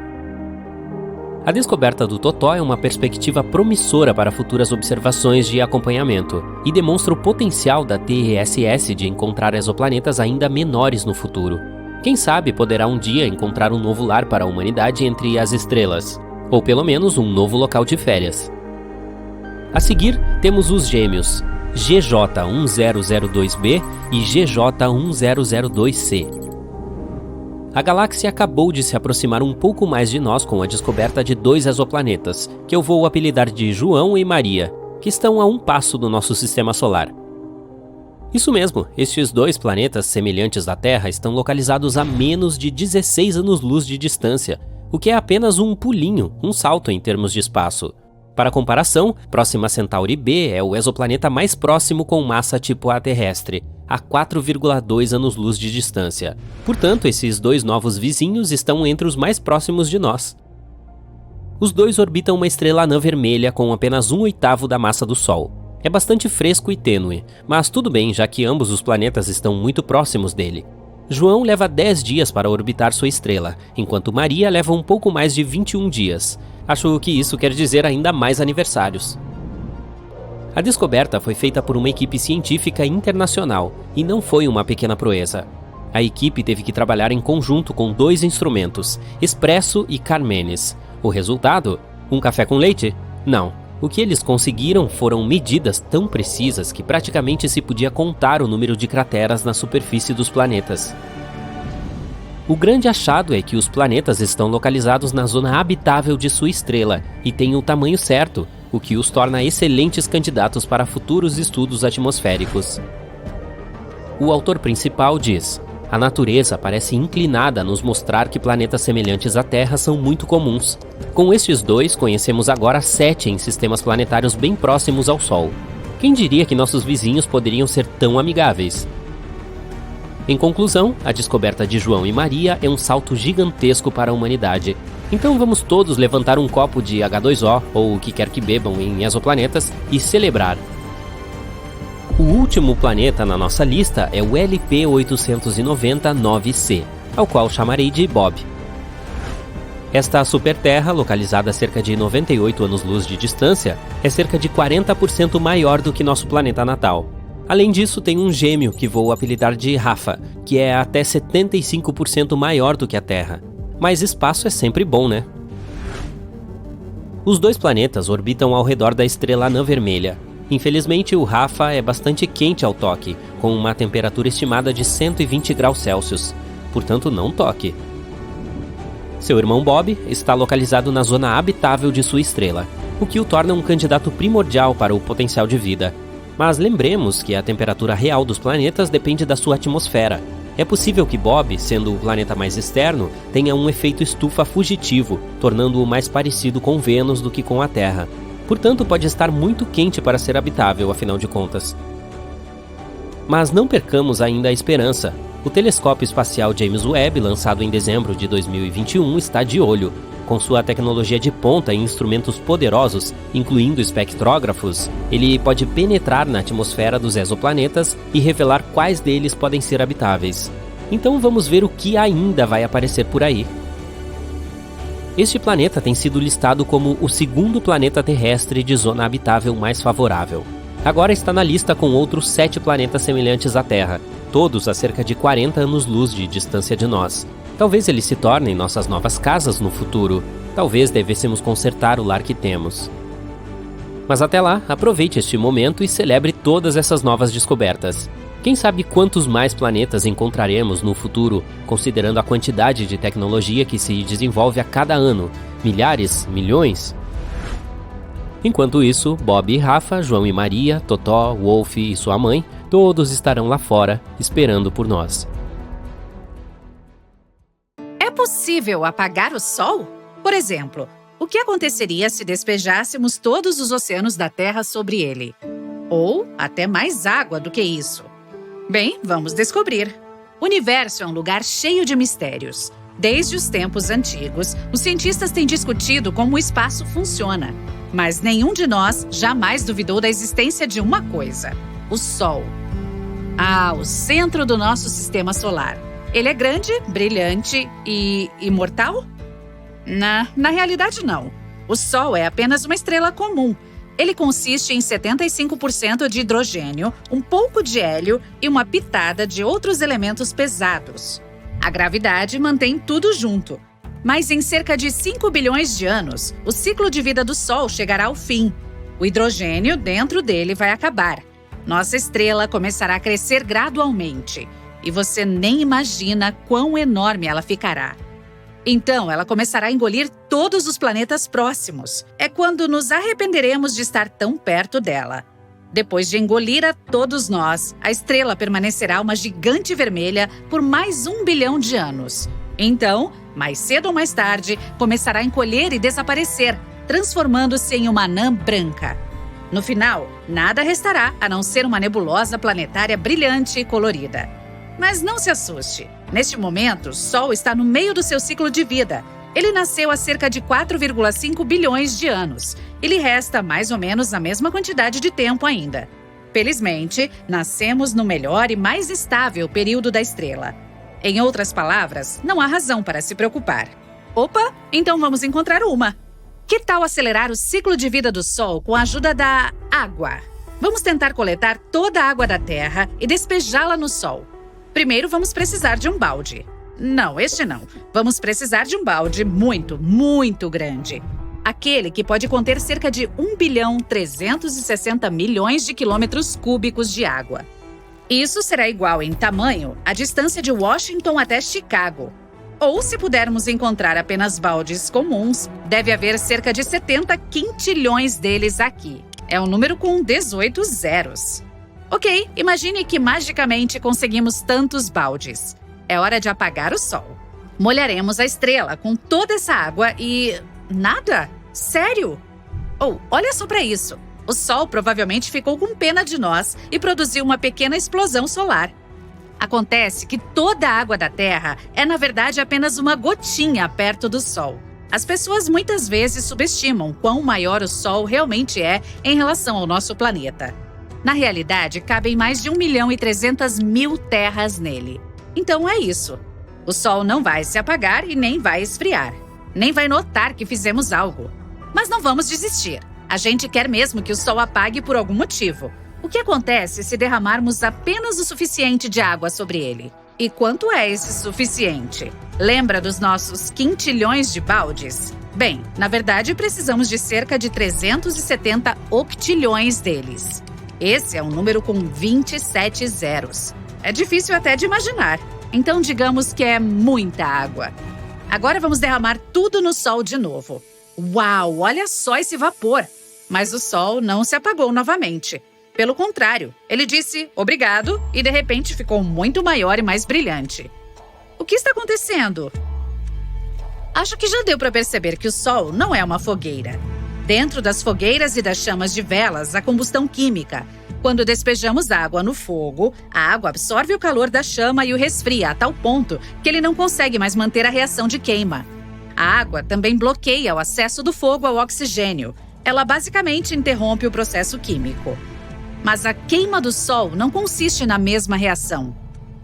A descoberta do Totó é uma perspectiva promissora para futuras observações de acompanhamento e demonstra o potencial da TESS de encontrar exoplanetas ainda menores no futuro. Quem sabe poderá um dia encontrar um novo lar para a humanidade entre as estrelas, ou pelo menos um novo local de férias. A seguir, temos os gêmeos GJ1002b e GJ1002c. A galáxia acabou de se aproximar um pouco mais de nós com a descoberta de 2 exoplanetas, que eu vou apelidar de João e Maria, que estão a um passo do nosso sistema solar. Isso mesmo, estes 2 planetas semelhantes à Terra estão localizados a menos de 16 anos-luz de distância, o que é apenas um pulinho, um salto em termos de espaço. Para comparação, Próxima Centauri b é o exoplaneta mais próximo com massa tipo A terrestre, a 4,2 anos-luz de distância. Portanto, esses 2 novos vizinhos estão entre os mais próximos de nós. Os 2 orbitam uma estrela anã vermelha com apenas 1/8 da massa do Sol. É bastante fresco e tênue, mas tudo bem, já que ambos os planetas estão muito próximos dele. João leva 10 dias para orbitar sua estrela, enquanto Maria leva um pouco mais de 21 dias. Acho que isso quer dizer ainda mais aniversários. A descoberta foi feita por uma equipe científica internacional e não foi uma pequena proeza. A equipe teve que trabalhar em conjunto com 2 instrumentos, Espresso e Carmenes. O resultado? Um café com leite? Não. O que eles conseguiram foram medidas tão precisas que praticamente se podia contar o número de crateras na superfície dos planetas. O grande achado é que os planetas estão localizados na zona habitável de sua estrela e têm o tamanho certo, o que os torna excelentes candidatos para futuros estudos atmosféricos. O autor principal diz: a natureza parece inclinada a nos mostrar que planetas semelhantes à Terra são muito comuns. Com estes 2, conhecemos agora 7 em sistemas planetários bem próximos ao Sol. Quem diria que nossos vizinhos poderiam ser tão amigáveis? Em conclusão, a descoberta de João e Maria é um salto gigantesco para a humanidade. Então vamos todos levantar um copo de H2O, ou o que quer que bebam em exoplanetas, e celebrar. O último planeta na nossa lista é o LP-890-9C, ao qual chamarei de Bob. Esta superterra, localizada a cerca de 98 anos-luz de distância, é cerca de 40% maior do que nosso planeta natal. Além disso, tem um gêmeo que vou apelidar de Rafa, que é até 75% maior do que a Terra. Mas espaço é sempre bom, né? Os 2 planetas orbitam ao redor da estrela anã vermelha. Infelizmente, o Rafa é bastante quente ao toque, com uma temperatura estimada de 120 graus Celsius. Portanto, não toque. Seu irmão Bob está localizado na zona habitável de sua estrela, o que o torna um candidato primordial para o potencial de vida. Mas lembremos que a temperatura real dos planetas depende da sua atmosfera. É possível que Bob, sendo o planeta mais externo, tenha um efeito estufa fugitivo, tornando-o mais parecido com Vênus do que com a Terra. Portanto, pode estar muito quente para ser habitável, afinal de contas. Mas não percamos ainda a esperança. O telescópio espacial James Webb, lançado em dezembro de 2021, está de olho. Com sua tecnologia de ponta e instrumentos poderosos, incluindo espectrógrafos, ele pode penetrar na atmosfera dos exoplanetas e revelar quais deles podem ser habitáveis. Então vamos ver o que ainda vai aparecer por aí. Este planeta tem sido listado como o 2º planeta terrestre de zona habitável mais favorável. Agora está na lista com outros 7 planetas semelhantes à Terra, todos a cerca de 40 anos-luz de distância de nós. Talvez eles se tornem nossas novas casas no futuro. Talvez devêssemos consertar o lar que temos. Mas até lá, aproveite este momento e celebre todas essas novas descobertas. Quem sabe quantos mais planetas encontraremos no futuro, considerando a quantidade de tecnologia que se desenvolve a cada ano? Milhares? Milhões? Enquanto isso, Bob e Rafa, João e Maria, Totó, Wolf e sua mãe, todos estarão lá fora, esperando por nós. É possível apagar o Sol? Por exemplo, o que aconteceria se despejássemos todos os oceanos da Terra sobre ele? Ou até mais água do que isso? Bem, vamos descobrir. O universo é um lugar cheio de mistérios. Desde os tempos antigos, os cientistas têm discutido como o espaço funciona. Mas nenhum de nós jamais duvidou da existência de uma coisa: o Sol. O centro do nosso sistema solar. Ele é grande, brilhante e imortal? Na realidade, não. O Sol é apenas uma estrela comum. Ele consiste em 75% de hidrogênio, um pouco de hélio e uma pitada de outros elementos pesados. A gravidade mantém tudo junto. Mas em cerca de 5 bilhões de anos, o ciclo de vida do Sol chegará ao fim. O hidrogênio dentro dele vai acabar. Nossa estrela começará a crescer gradualmente. E você nem imagina quão enorme ela ficará. Então, ela começará a engolir todos os planetas próximos. É quando nos arrependeremos de estar tão perto dela. Depois de engolir a todos nós, a estrela permanecerá uma gigante vermelha por mais 1 bilhão de anos. Então, mais cedo ou mais tarde, começará a encolher e desaparecer, transformando-se em uma anã branca. No final, nada restará a não ser uma nebulosa planetária brilhante e colorida. Mas não se assuste. Neste momento, o Sol está no meio do seu ciclo de vida. Ele nasceu há cerca de 4,5 bilhões de anos. E lhe resta mais ou menos a mesma quantidade de tempo ainda. Felizmente, nascemos no melhor e mais estável período da estrela. Em outras palavras, não há razão para se preocupar. Opa, então vamos encontrar uma. Que tal acelerar o ciclo de vida do Sol com a ajuda da água? Vamos tentar coletar toda a água da Terra e despejá-la no Sol. Primeiro, vamos precisar de um balde. Não, este não. Vamos precisar de um balde muito, muito grande. Aquele que pode conter cerca de 1,360 bilhão de quilômetros cúbicos de água. Isso será igual em tamanho à distância de Washington até Chicago. Ou, se pudermos encontrar apenas baldes comuns, deve haver cerca de 70 quintilhões deles aqui. É um número com 18 zeros. Ok, imagine que magicamente conseguimos tantos baldes. É hora de apagar o Sol. Molharemos a estrela com toda essa água e... nada? Sério? Olha só para isso. O Sol provavelmente ficou com pena de nós e produziu uma pequena explosão solar. Acontece que toda a água da Terra é, na verdade, apenas uma gotinha perto do Sol. As pessoas muitas vezes subestimam quão maior o Sol realmente é em relação ao nosso planeta. Na realidade, cabem mais de 1.300.000 terras nele. Então é isso. O Sol não vai se apagar e nem vai esfriar. Nem vai notar que fizemos algo. Mas não vamos desistir. A gente quer mesmo que o Sol apague por algum motivo. O que acontece se derramarmos apenas o suficiente de água sobre ele? E quanto é esse suficiente? Lembra dos nossos quintilhões de baldes? Bem, na verdade, precisamos de cerca de 370 octilhões deles. Esse é um número com 27 zeros. É difícil até de imaginar. Então, digamos que é muita água. Agora vamos derramar tudo no Sol de novo. Uau, olha só esse vapor! Mas o Sol não se apagou novamente. Pelo contrário, ele disse obrigado e de repente ficou muito maior e mais brilhante. O que está acontecendo? Acho que já deu para perceber que o Sol não é uma fogueira. Dentro das fogueiras e das chamas de velas, há combustão química. Quando despejamos água no fogo, a água absorve o calor da chama e o resfria a tal ponto que ele não consegue mais manter a reação de queima. A água também bloqueia o acesso do fogo ao oxigênio. Ela basicamente interrompe o processo químico. Mas a queima do Sol não consiste na mesma reação.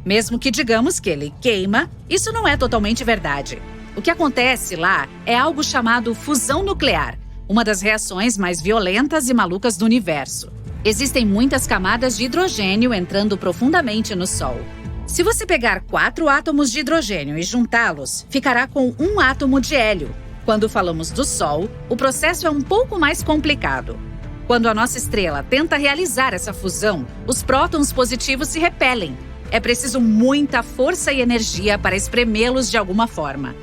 Mesmo que digamos que ele queima, isso não é totalmente verdade. O que acontece lá é algo chamado fusão nuclear, uma das reações mais violentas e malucas do universo. Existem muitas camadas de hidrogênio entrando profundamente no Sol. Se você pegar 4 átomos de hidrogênio e juntá-los, ficará com um átomo de hélio. Quando falamos do Sol, o processo é um pouco mais complicado. Quando a nossa estrela tenta realizar essa fusão, os prótons positivos se repelem. É preciso muita força e energia para espremê-los de alguma forma.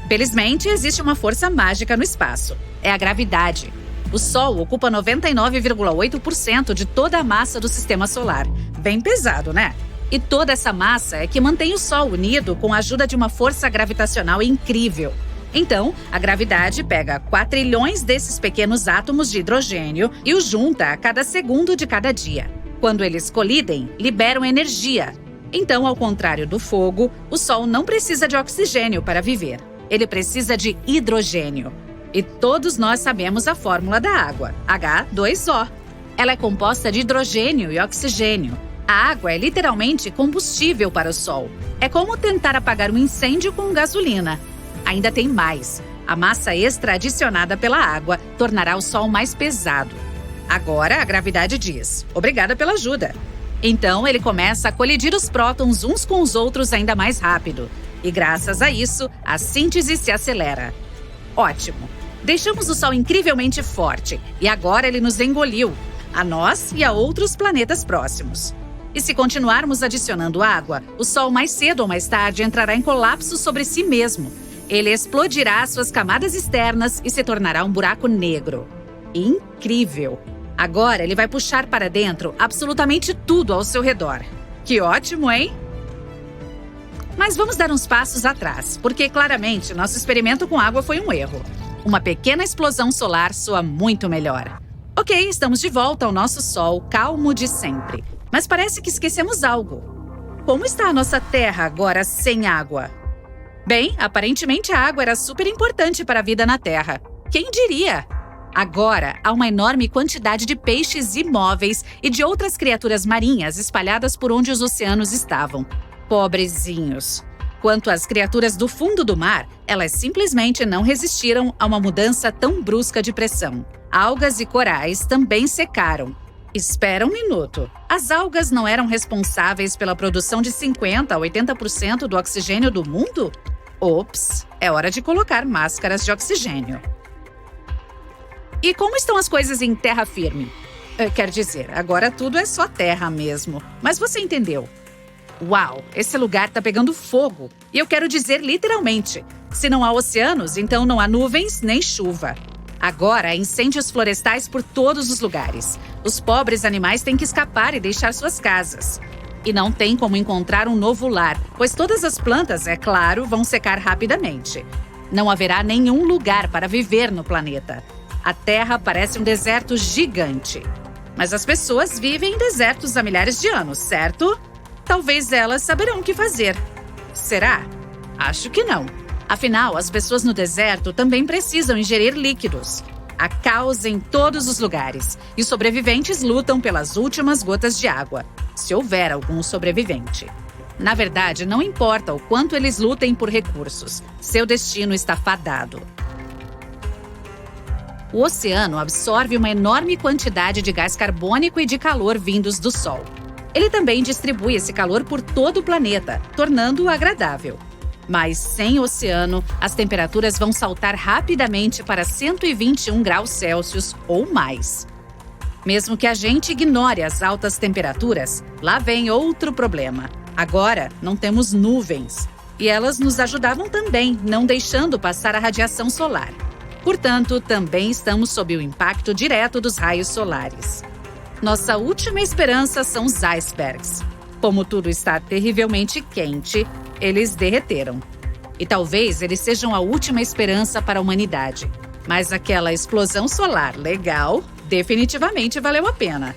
Felizmente, existe uma força mágica no espaço. É a gravidade. O Sol ocupa 99,8% de toda a massa do Sistema Solar. Bem pesado, né? E toda essa massa é que mantém o Sol unido com a ajuda de uma força gravitacional incrível. Então, a gravidade pega 4 trilhões desses pequenos átomos de hidrogênio e os junta a cada segundo de cada dia. Quando eles colidem, liberam energia. Então, ao contrário do fogo, o Sol não precisa de oxigênio para viver. Ele precisa de hidrogênio. E todos nós sabemos a fórmula da água, H2O. Ela é composta de hidrogênio e oxigênio. A água é literalmente combustível para o Sol. É como tentar apagar um incêndio com gasolina. Ainda tem mais. A massa extra adicionada pela água tornará o Sol mais pesado. Agora a gravidade diz: obrigada pela ajuda. Então ele começa a colidir os prótons uns com os outros ainda mais rápido. E graças a isso, a síntese se acelera. Ótimo! Deixamos o Sol incrivelmente forte e agora ele nos engoliu, a nós e a outros planetas próximos. E se continuarmos adicionando água, o Sol mais cedo ou mais tarde entrará em colapso sobre si mesmo. Ele explodirá suas camadas externas e se tornará um buraco negro. Incrível! Agora ele vai puxar para dentro absolutamente tudo ao seu redor. Que ótimo, hein? Mas vamos dar uns passos atrás, porque claramente nosso experimento com água foi um erro. Uma pequena explosão solar soa muito melhor. Ok, estamos de volta ao nosso Sol, calmo de sempre. Mas parece que esquecemos algo. Como está a nossa Terra agora sem água? Bem, aparentemente a água era super importante para a vida na Terra. Quem diria? Agora, há uma enorme quantidade de peixes imóveis e de outras criaturas marinhas espalhadas por onde os oceanos estavam. Pobrezinhos. Quanto às criaturas do fundo do mar, elas simplesmente não resistiram a uma mudança tão brusca de pressão. Algas e corais também secaram. Espera um minuto. As algas não eram responsáveis pela produção de 50% a 80% do oxigênio do mundo? Ops, é hora de colocar máscaras de oxigênio. E como estão as coisas em terra firme? Quer dizer, agora tudo é só terra mesmo. Mas você entendeu. Uau, esse lugar tá pegando fogo. E eu quero dizer literalmente. Se não há oceanos, então não há nuvens nem chuva. Agora há incêndios florestais por todos os lugares. Os pobres animais têm que escapar e deixar suas casas. E não tem como encontrar um novo lar, pois todas as plantas, é claro, vão secar rapidamente. Não haverá nenhum lugar para viver no planeta. A Terra parece um deserto gigante. Mas as pessoas vivem em desertos há milhares de anos, certo? Talvez elas saberão o que fazer. Será? Acho que não. Afinal, as pessoas no deserto também precisam ingerir líquidos. Há caos em todos os lugares e os sobreviventes lutam pelas últimas gotas de água, se houver algum sobrevivente. Na verdade, não importa o quanto eles lutem por recursos, seu destino está fadado. O oceano absorve uma enorme quantidade de gás carbônico e de calor vindos do Sol. Ele também distribui esse calor por todo o planeta, tornando-o agradável. Mas sem oceano, as temperaturas vão saltar rapidamente para 121 graus Celsius ou mais. Mesmo que a gente ignore as altas temperaturas, lá vem outro problema. Agora, não temos nuvens. E elas nos ajudavam também, não deixando passar a radiação solar. Portanto, também estamos sob o impacto direto dos raios solares. Nossa última esperança são os icebergs. Como tudo está terrivelmente quente, eles derreteram. E talvez eles sejam a última esperança para a humanidade. Mas aquela explosão solar legal definitivamente valeu a pena.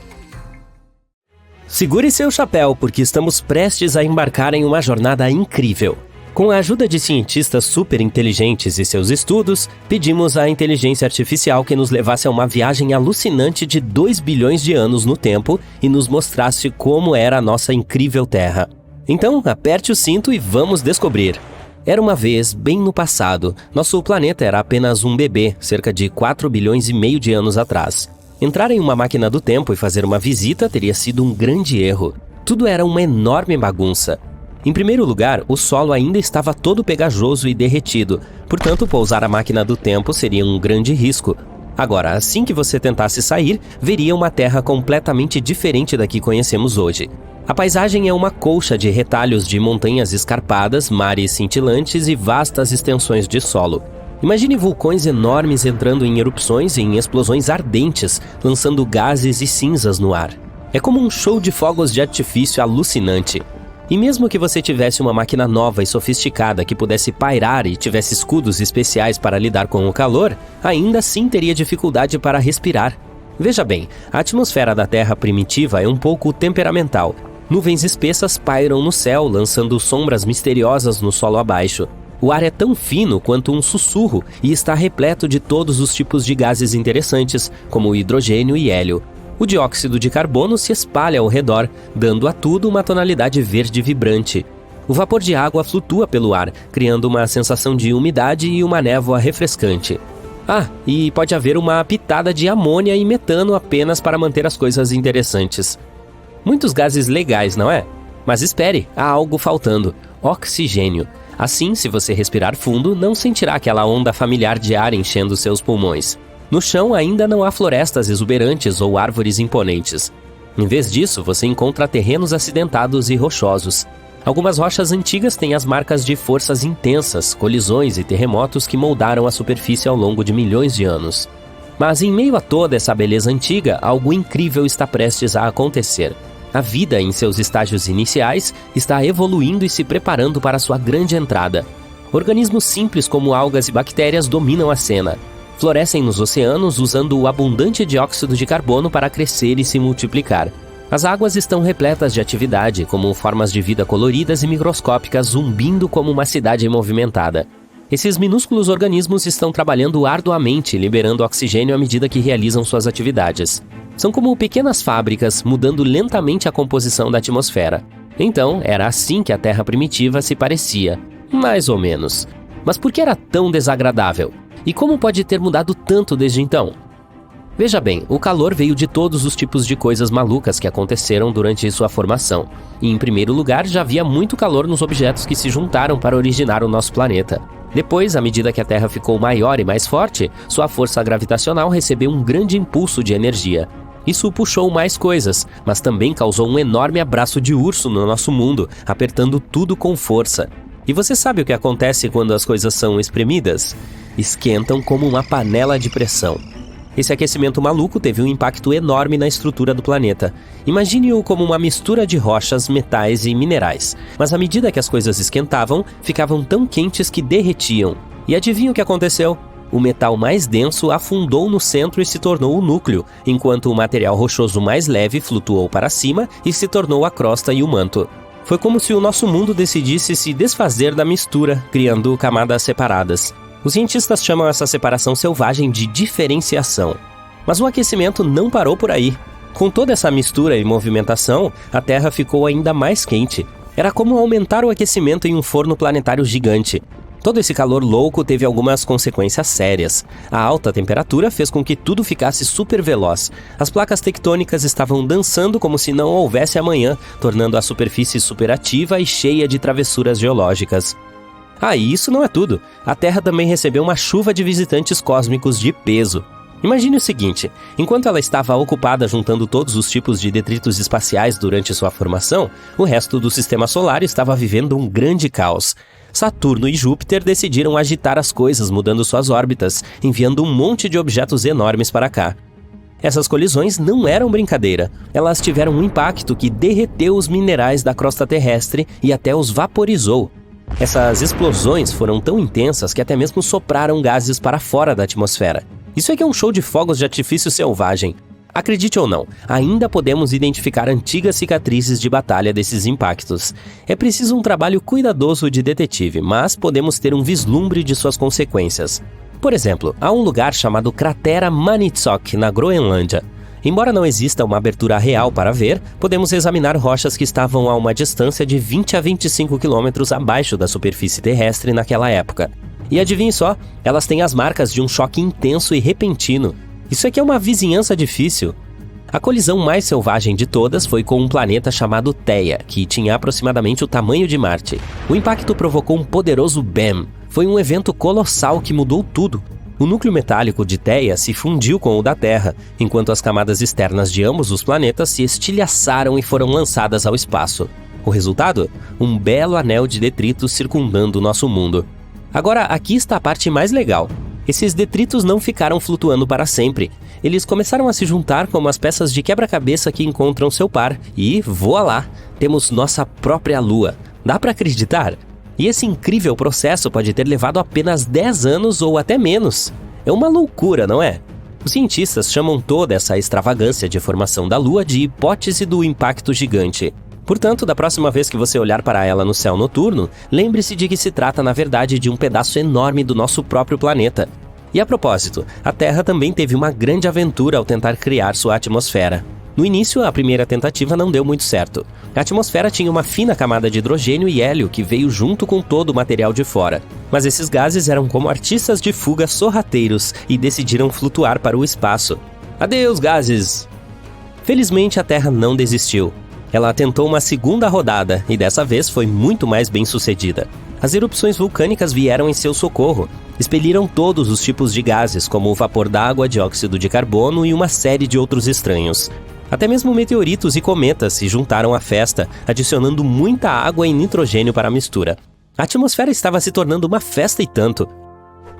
Segure seu chapéu, porque estamos prestes a embarcar em uma jornada incrível. Com a ajuda de cientistas super inteligentes e seus estudos, pedimos à inteligência artificial que nos levasse a uma viagem alucinante de 2 bilhões de anos no tempo e nos mostrasse como era a nossa incrível Terra. Então, aperte o cinto e vamos descobrir. Era uma vez, bem no passado, nosso planeta era apenas um bebê, cerca de 4 bilhões e meio de anos atrás. Entrar em uma máquina do tempo e fazer uma visita teria sido um grande erro. Tudo era uma enorme bagunça. Em primeiro lugar, o solo ainda estava todo pegajoso e derretido, portanto, pousar a máquina do tempo seria um grande risco. Agora, assim que você tentasse sair, veria uma Terra completamente diferente da que conhecemos hoje. A paisagem é uma colcha de retalhos de montanhas escarpadas, mares cintilantes e vastas extensões de solo. Imagine vulcões enormes entrando em erupções e em explosões ardentes, lançando gases e cinzas no ar. É como um show de fogos de artifício alucinante. E mesmo que você tivesse uma máquina nova e sofisticada que pudesse pairar e tivesse escudos especiais para lidar com o calor, ainda assim teria dificuldade para respirar. Veja bem, a atmosfera da Terra primitiva é um pouco temperamental. Nuvens espessas pairam no céu, lançando sombras misteriosas no solo abaixo. O ar é tão fino quanto um sussurro e está repleto de todos os tipos de gases interessantes, como hidrogênio e hélio. O dióxido de carbono se espalha ao redor, dando a tudo uma tonalidade verde vibrante. O vapor de água flutua pelo ar, criando uma sensação de umidade e uma névoa refrescante. E pode haver uma pitada de amônia e metano apenas para manter as coisas interessantes. Muitos gases legais, não é? Mas espere, há algo faltando: oxigênio. Assim, se você respirar fundo, não sentirá aquela onda familiar de ar enchendo seus pulmões. No chão ainda não há florestas exuberantes ou árvores imponentes. Em vez disso, você encontra terrenos acidentados e rochosos. Algumas rochas antigas têm as marcas de forças intensas, colisões e terremotos que moldaram a superfície ao longo de milhões de anos. Mas em meio a toda essa beleza antiga, algo incrível está prestes a acontecer. A vida, em seus estágios iniciais, está evoluindo e se preparando para sua grande entrada. Organismos simples como algas e bactérias dominam a cena. Florescem nos oceanos usando o abundante dióxido de carbono para crescer e se multiplicar. As águas estão repletas de atividade, como formas de vida coloridas e microscópicas zumbindo como uma cidade movimentada. Esses minúsculos organismos estão trabalhando arduamente, liberando oxigênio à medida que realizam suas atividades. São como pequenas fábricas, mudando lentamente a composição da atmosfera. Então, era assim que a Terra primitiva se parecia, mais ou menos. Mas por que era tão desagradável? E como pode ter mudado tanto desde então? Veja bem, o calor veio de todos os tipos de coisas malucas que aconteceram durante sua formação. E, em primeiro lugar, já havia muito calor nos objetos que se juntaram para originar o nosso planeta. Depois, à medida que a Terra ficou maior e mais forte, sua força gravitacional recebeu um grande impulso de energia. Isso puxou mais coisas, mas também causou um enorme abraço de urso no nosso mundo, apertando tudo com força. E você sabe o que acontece quando as coisas são espremidas? Esquentam como uma panela de pressão. Esse aquecimento maluco teve um impacto enorme na estrutura do planeta. Imagine-o como uma mistura de rochas, metais e minerais. Mas à medida que as coisas esquentavam, ficavam tão quentes que derretiam. E adivinha o que aconteceu? O metal mais denso afundou no centro e se tornou o núcleo, enquanto o material rochoso mais leve flutuou para cima e se tornou a crosta e o manto. Foi como se o nosso mundo decidisse se desfazer da mistura, criando camadas separadas. Os cientistas chamam essa separação selvagem de diferenciação. Mas o aquecimento não parou por aí. Com toda essa mistura e movimentação, a Terra ficou ainda mais quente. Era como aumentar o aquecimento em um forno planetário gigante. Todo esse calor louco teve algumas consequências sérias. A alta temperatura fez com que tudo ficasse super veloz. As placas tectônicas estavam dançando como se não houvesse amanhã, tornando a superfície superativa e cheia de travessuras geológicas. E isso não é tudo. A Terra também recebeu uma chuva de visitantes cósmicos de peso. Imagine o seguinte: enquanto ela estava ocupada juntando todos os tipos de detritos espaciais durante sua formação, o resto do sistema solar estava vivendo um grande caos. Saturno e Júpiter decidiram agitar as coisas, mudando suas órbitas, enviando um monte de objetos enormes para cá. Essas colisões não eram brincadeira. Elas tiveram um impacto que derreteu os minerais da crosta terrestre e até os vaporizou. Essas explosões foram tão intensas que até mesmo sopraram gases para fora da atmosfera. Isso é que é um show de fogos de artifício selvagem. Acredite ou não, ainda podemos identificar antigas cicatrizes de batalha desses impactos. É preciso um trabalho cuidadoso de detetive, mas podemos ter um vislumbre de suas consequências. Por exemplo, há um lugar chamado Cratera Maniitsoq, na Groenlândia. Embora não exista uma abertura real para ver, podemos examinar rochas que estavam a uma distância de 20 a 25 quilômetros abaixo da superfície terrestre naquela época. E adivinhe só, elas têm as marcas de um choque intenso e repentino. Isso aqui é uma vizinhança difícil. A colisão mais selvagem de todas foi com um planeta chamado Theia, que tinha aproximadamente o tamanho de Marte. O impacto provocou um poderoso BAM. Foi um evento colossal que mudou tudo. O núcleo metálico de Theia se fundiu com o da Terra, enquanto as camadas externas de ambos os planetas se estilhaçaram e foram lançadas ao espaço. O resultado? Um belo anel de detritos circundando o nosso mundo. Agora, aqui está a parte mais legal. Esses detritos não ficaram flutuando para sempre. Eles começaram a se juntar como as peças de quebra-cabeça que encontram seu par. E, voa lá, temos nossa própria Lua. Dá para acreditar? E esse incrível processo pode ter levado apenas 10 anos ou até menos. É uma loucura, não é? Os cientistas chamam toda essa extravagância de formação da Lua de hipótese do impacto gigante. Portanto, da próxima vez que você olhar para ela no céu noturno, lembre-se de que se trata, na verdade, de um pedaço enorme do nosso próprio planeta. E a propósito, a Terra também teve uma grande aventura ao tentar criar sua atmosfera. No início, a primeira tentativa não deu muito certo. A atmosfera tinha uma fina camada de hidrogênio e hélio que veio junto com todo o material de fora. Mas esses gases eram como artistas de fuga sorrateiros e decidiram flutuar para o espaço. Adeus, gases! Felizmente, a Terra não desistiu. Ela tentou uma segunda rodada e dessa vez foi muito mais bem-sucedida. As erupções vulcânicas vieram em seu socorro. Expeliram todos os tipos de gases, como o vapor d'água, dióxido de carbono e uma série de outros estranhos. Até mesmo meteoritos e cometas se juntaram à festa, adicionando muita água e nitrogênio para a mistura. A atmosfera estava se tornando uma festa e tanto.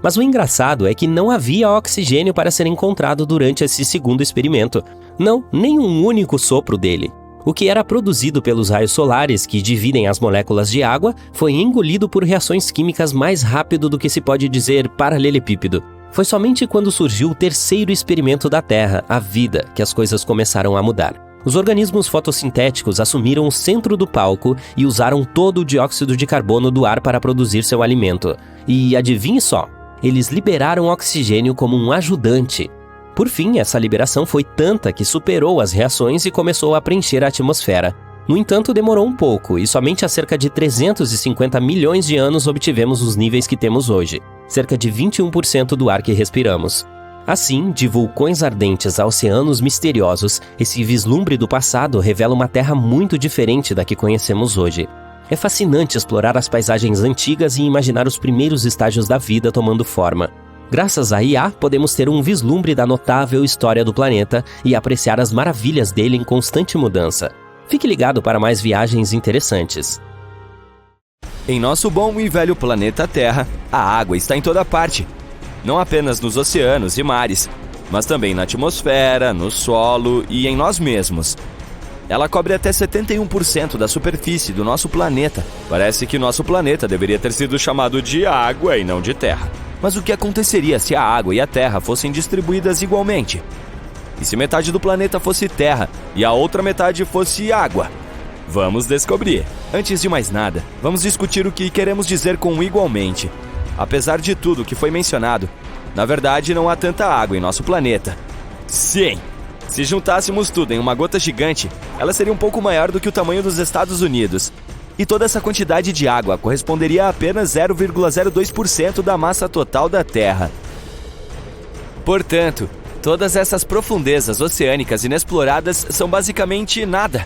Mas o engraçado é que não havia oxigênio para ser encontrado durante esse segundo experimento. Não, nem um único sopro dele. O que era produzido pelos raios solares que dividem as moléculas de água foi engolido por reações químicas mais rápido do que se pode dizer paralelepípedo. Foi somente quando surgiu o terceiro experimento da Terra, a vida, que as coisas começaram a mudar. Os organismos fotossintéticos assumiram o centro do palco e usaram todo o dióxido de carbono do ar para produzir seu alimento. E adivinhe só, eles liberaram oxigênio como um ajudante. Por fim, essa liberação foi tanta que superou as reações e começou a preencher a atmosfera. No entanto, demorou um pouco e somente há cerca de 350 milhões de anos obtivemos os níveis que temos hoje, cerca de 21% do ar que respiramos. Assim, de vulcões ardentes a oceanos misteriosos, esse vislumbre do passado revela uma Terra muito diferente da que conhecemos hoje. É fascinante explorar as paisagens antigas e imaginar os primeiros estágios da vida tomando forma. Graças à IA, podemos ter um vislumbre da notável história do planeta e apreciar as maravilhas dele em constante mudança. Fique ligado para mais viagens interessantes. Em nosso bom e velho planeta Terra, a água está em toda parte. Não apenas nos oceanos e mares, mas também na atmosfera, no solo e em nós mesmos. Ela cobre até 71% da superfície do nosso planeta. Parece que nosso planeta deveria ter sido chamado de água e não de terra. Mas o que aconteceria se a água e a terra fossem distribuídas igualmente? E se metade do planeta fosse terra e a outra metade fosse água? Vamos descobrir. Antes de mais nada, vamos discutir o que queremos dizer com igualmente. Apesar de tudo que foi mencionado, na verdade não há tanta água em nosso planeta. Sim! Se juntássemos tudo em uma gota gigante, ela seria um pouco maior do que o tamanho dos Estados Unidos. E toda essa quantidade de água corresponderia a apenas 0,02% da massa total da Terra. Portanto, todas essas profundezas oceânicas inexploradas são basicamente nada.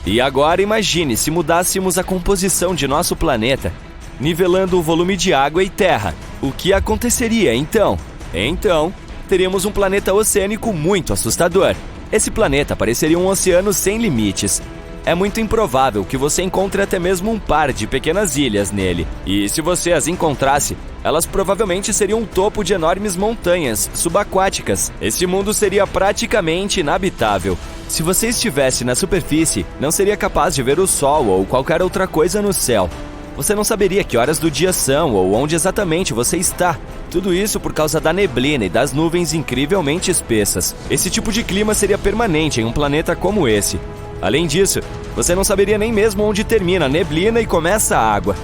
E agora imagine se mudássemos a composição de nosso planeta, nivelando o volume de água e terra. O que aconteceria então? Então, teríamos um planeta oceânico muito assustador. Esse planeta pareceria um oceano sem limites. É muito improvável que você encontre até mesmo um par de pequenas ilhas nele. E se você as encontrasse, elas provavelmente seriam o topo de enormes montanhas subaquáticas. Esse mundo seria praticamente inabitável. Se você estivesse na superfície, não seria capaz de ver o sol ou qualquer outra coisa no céu. Você não saberia que horas do dia são ou onde exatamente você está. Tudo isso por causa da neblina e das nuvens incrivelmente espessas. Esse tipo de clima seria permanente em um planeta como esse. Além disso, você não saberia nem mesmo onde termina a neblina e começa a água.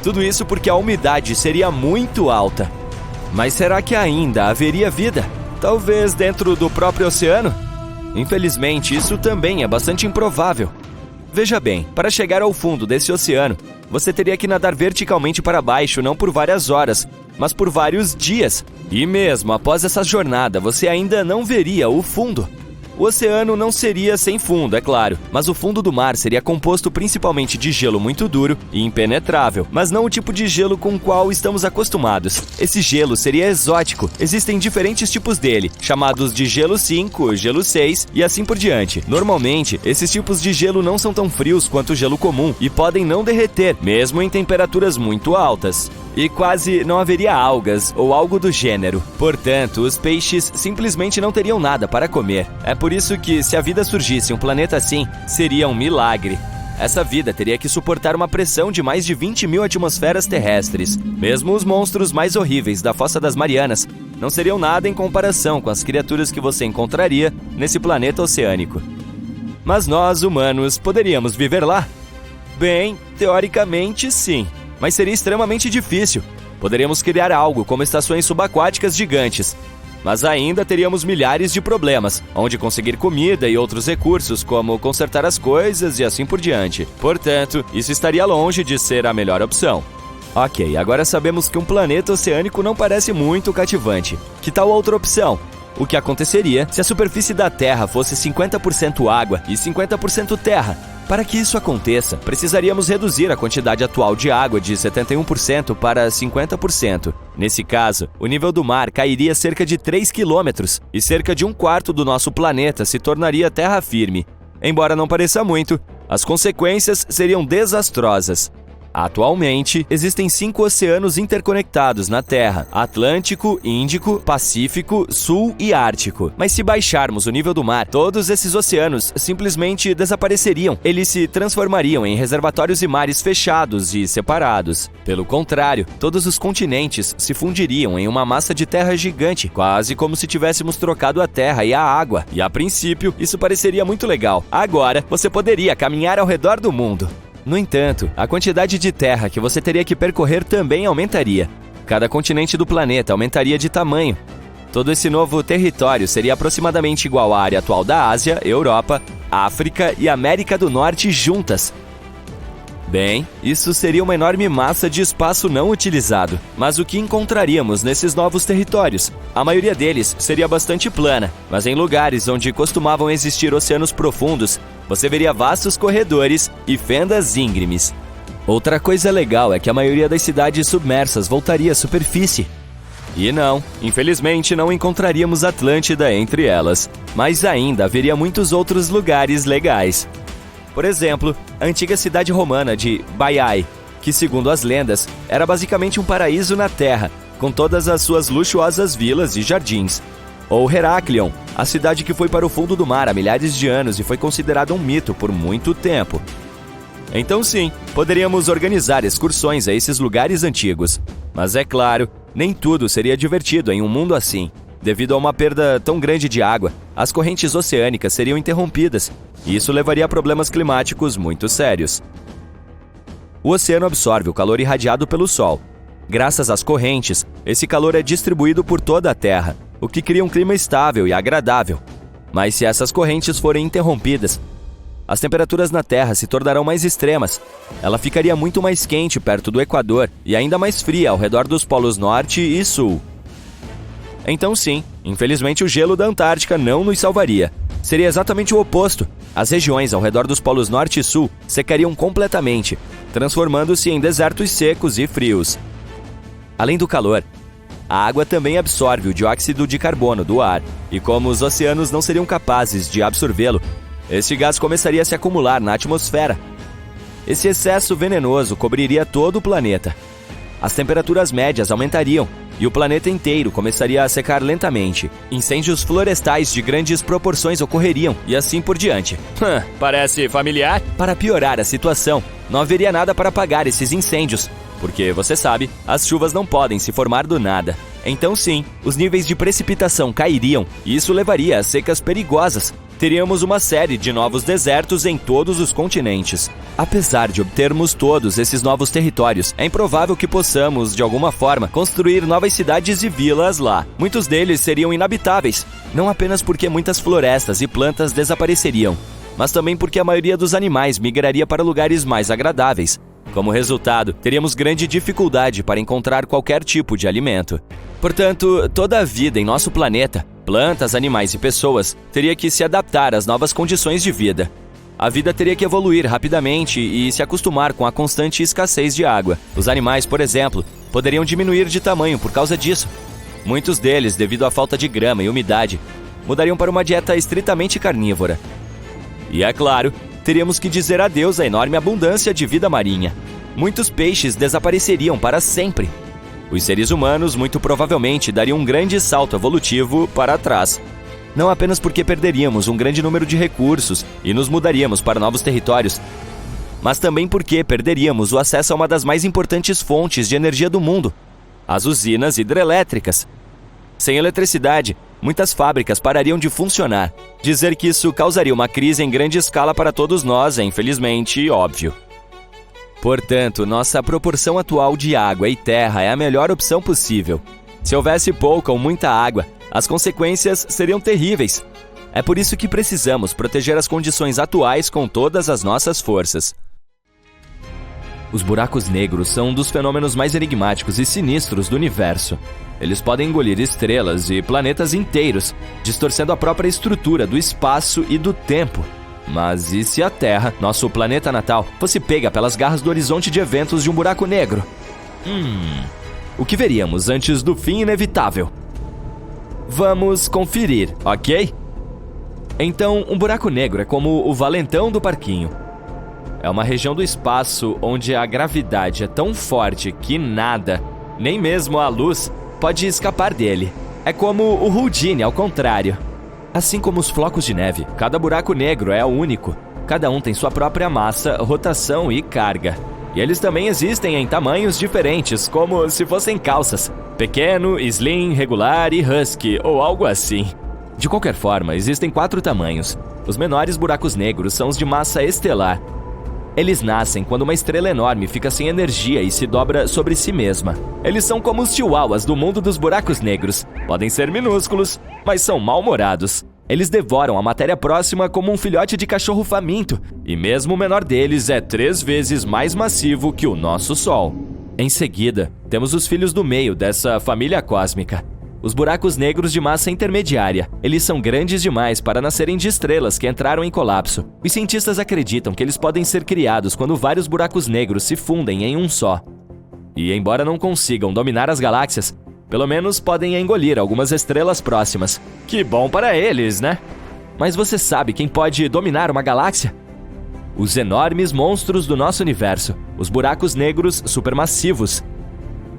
Tudo isso porque a umidade seria muito alta. Mas será que ainda haveria vida? Talvez dentro do próprio oceano? Infelizmente, isso também é bastante improvável. Veja bem, para chegar ao fundo desse oceano, você teria que nadar verticalmente para baixo não por várias horas, mas por vários dias. E mesmo após essa jornada, você ainda não veria o fundo. O oceano não seria sem fundo, é claro, mas o fundo do mar seria composto principalmente de gelo muito duro e impenetrável, mas não o tipo de gelo com o qual estamos acostumados. Esse gelo seria exótico. Existem diferentes tipos dele, chamados de gelo 5, gelo 6 e assim por diante. Normalmente, esses tipos de gelo não são tão frios quanto o gelo comum e podem não derreter, mesmo em temperaturas muito altas. e quase não haveria algas ou algo do gênero. Portanto, os peixes simplesmente não teriam nada para comer. É por isso que, se a vida surgisse em um planeta assim, seria um milagre. Essa vida teria que suportar uma pressão de mais de 20.000 atmosferas terrestres. Mesmo os monstros mais horríveis da Fossa das Marianas não seriam nada em comparação com as criaturas que você encontraria nesse planeta oceânico. Mas nós, humanos, poderíamos viver lá? Bem, teoricamente sim, mas seria extremamente difícil. Poderíamos criar algo como estações subaquáticas gigantes, mas ainda teríamos milhares de problemas, onde conseguir comida e outros recursos, como consertar as coisas e assim por diante. Portanto, isso estaria longe de ser a melhor opção. Ok, agora sabemos que um planeta oceânico não parece muito cativante. Que tal outra opção? O que aconteceria se a superfície da Terra fosse 50% água e 50% terra? Para que isso aconteça, precisaríamos reduzir a quantidade atual de água de 71% para 50%. Nesse caso, o nível do mar cairia cerca de 3 quilômetros e cerca de 1/4 do nosso planeta se tornaria terra firme. Embora não pareça muito, as consequências seriam desastrosas. Atualmente, existem 5 oceanos interconectados na Terra: Atlântico, Índico, Pacífico, Sul e Ártico. Mas se baixarmos o nível do mar, todos esses oceanos simplesmente desapareceriam. Eles se transformariam em reservatórios e mares fechados e separados. Pelo contrário, todos os continentes se fundiriam em uma massa de terra gigante, quase como se tivéssemos trocado a terra e a água. E a princípio, isso pareceria muito legal. Agora, você poderia caminhar ao redor do mundo. No entanto, a quantidade de terra que você teria que percorrer também aumentaria. Cada continente do planeta aumentaria de tamanho. Todo esse novo território seria aproximadamente igual à área atual da Ásia, Europa, África e América do Norte juntas. Bem, isso seria uma enorme massa de espaço não utilizado. Mas o que encontraríamos nesses novos territórios? A maioria deles seria bastante plana, mas em lugares onde costumavam existir oceanos profundos, você veria vastos corredores e fendas íngremes. Outra coisa legal é que a maioria das cidades submersas voltaria à superfície. E não, infelizmente não encontraríamos Atlântida entre elas, mas ainda haveria muitos outros lugares legais. Por exemplo, a antiga cidade romana de Baiae, que segundo as lendas, era basicamente um paraíso na Terra, com todas as suas luxuosas vilas e jardins. Ou Heraklion, a cidade que foi para o fundo do mar há milhares de anos e foi considerada um mito por muito tempo. Então sim, poderíamos organizar excursões a esses lugares antigos. Mas é claro, nem tudo seria divertido em um mundo assim. Devido a uma perda tão grande de água, as correntes oceânicas seriam interrompidas, e isso levaria a problemas climáticos muito sérios. O oceano absorve o calor irradiado pelo Sol. Graças às correntes, esse calor é distribuído por toda a Terra, o que cria um clima estável e agradável. Mas se essas correntes forem interrompidas, as temperaturas na Terra se tornarão mais extremas. Ela ficaria muito mais quente perto do Equador e ainda mais fria ao redor dos polos Norte e Sul. Então sim, infelizmente o gelo da Antártica não nos salvaria. Seria exatamente o oposto. As regiões ao redor dos polos Norte e Sul secariam completamente, transformando-se em desertos secos e frios. Além do calor, a água também absorve o dióxido de carbono do ar, e como os oceanos não seriam capazes de absorvê-lo, este gás começaria a se acumular na atmosfera. Esse excesso venenoso cobriria todo o planeta. As temperaturas médias aumentariam, e o planeta inteiro começaria a secar lentamente. Incêndios florestais de grandes proporções ocorreriam, e assim por diante. Parece familiar? Para piorar a situação, não haveria nada para apagar esses incêndios, porque, você sabe, as chuvas não podem se formar do nada. Então sim, os níveis de precipitação cairiam, e isso levaria a secas perigosas. Teríamos uma série de novos desertos em todos os continentes. Apesar de obtermos todos esses novos territórios, é improvável que possamos, de alguma forma, construir novas cidades e vilas lá. Muitos deles seriam inabitáveis, não apenas porque muitas florestas e plantas desapareceriam, mas também porque a maioria dos animais migraria para lugares mais agradáveis. Como resultado, teríamos grande dificuldade para encontrar qualquer tipo de alimento. Portanto, toda a vida em nosso planeta, plantas, animais e pessoas, teria que se adaptar às novas condições de vida. A vida teria que evoluir rapidamente e se acostumar com a constante escassez de água. Os animais, por exemplo, poderiam diminuir de tamanho por causa disso. Muitos deles, devido à falta de grama e umidade, mudariam para uma dieta estritamente carnívora. E é claro, teríamos que dizer adeus à enorme abundância de vida marinha. Muitos peixes desapareceriam para sempre. Os seres humanos muito provavelmente dariam um grande salto evolutivo para trás. Não apenas porque perderíamos um grande número de recursos e nos mudaríamos para novos territórios, mas também porque perderíamos o acesso a uma das mais importantes fontes de energia do mundo, as usinas hidrelétricas. Sem eletricidade, muitas fábricas parariam de funcionar. Dizer que isso causaria uma crise em grande escala para todos nós é, infelizmente, óbvio. Portanto, nossa proporção atual de água e terra é a melhor opção possível. Se houvesse pouca ou muita água, as consequências seriam terríveis. É por isso que precisamos proteger as condições atuais com todas as nossas forças. Os buracos negros são um dos fenômenos mais enigmáticos e sinistros do universo. Eles podem engolir estrelas e planetas inteiros, distorcendo a própria estrutura do espaço e do tempo. Mas e se a Terra, nosso planeta natal, fosse pega pelas garras do horizonte de eventos de um buraco negro? O que veríamos antes do fim inevitável? Vamos conferir, ok? Então, um buraco negro é como o valentão do parquinho. É uma região do espaço onde a gravidade é tão forte que nada, nem mesmo a luz, pode escapar dele. É como o Houdini ao contrário. Assim como os flocos de neve, cada buraco negro é único. Cada um tem sua própria massa, rotação e carga. E eles também existem em tamanhos diferentes, como se fossem calças. Pequeno, slim, regular e husky, ou algo assim. De qualquer forma, existem 4 tamanhos. Os menores buracos negros são os de massa estelar. Eles nascem quando uma estrela enorme fica sem energia e se dobra sobre si mesma. Eles são como os chihuahuas do mundo dos buracos negros. Podem ser minúsculos, mas são mal-humorados. Eles devoram a matéria próxima como um filhote de cachorro faminto, e mesmo o menor deles é 3 vezes mais massivo que o nosso Sol. Em seguida, temos os filhos do meio dessa família cósmica. Os buracos negros de massa intermediária. Eles são grandes demais para nascerem de estrelas que entraram em colapso. Os cientistas acreditam que eles podem ser criados quando vários buracos negros se fundem em um só. E embora não consigam dominar as galáxias, pelo menos podem engolir algumas estrelas próximas. Que bom para eles, né? Mas você sabe quem pode dominar uma galáxia? Os enormes monstros do nosso universo, os buracos negros supermassivos.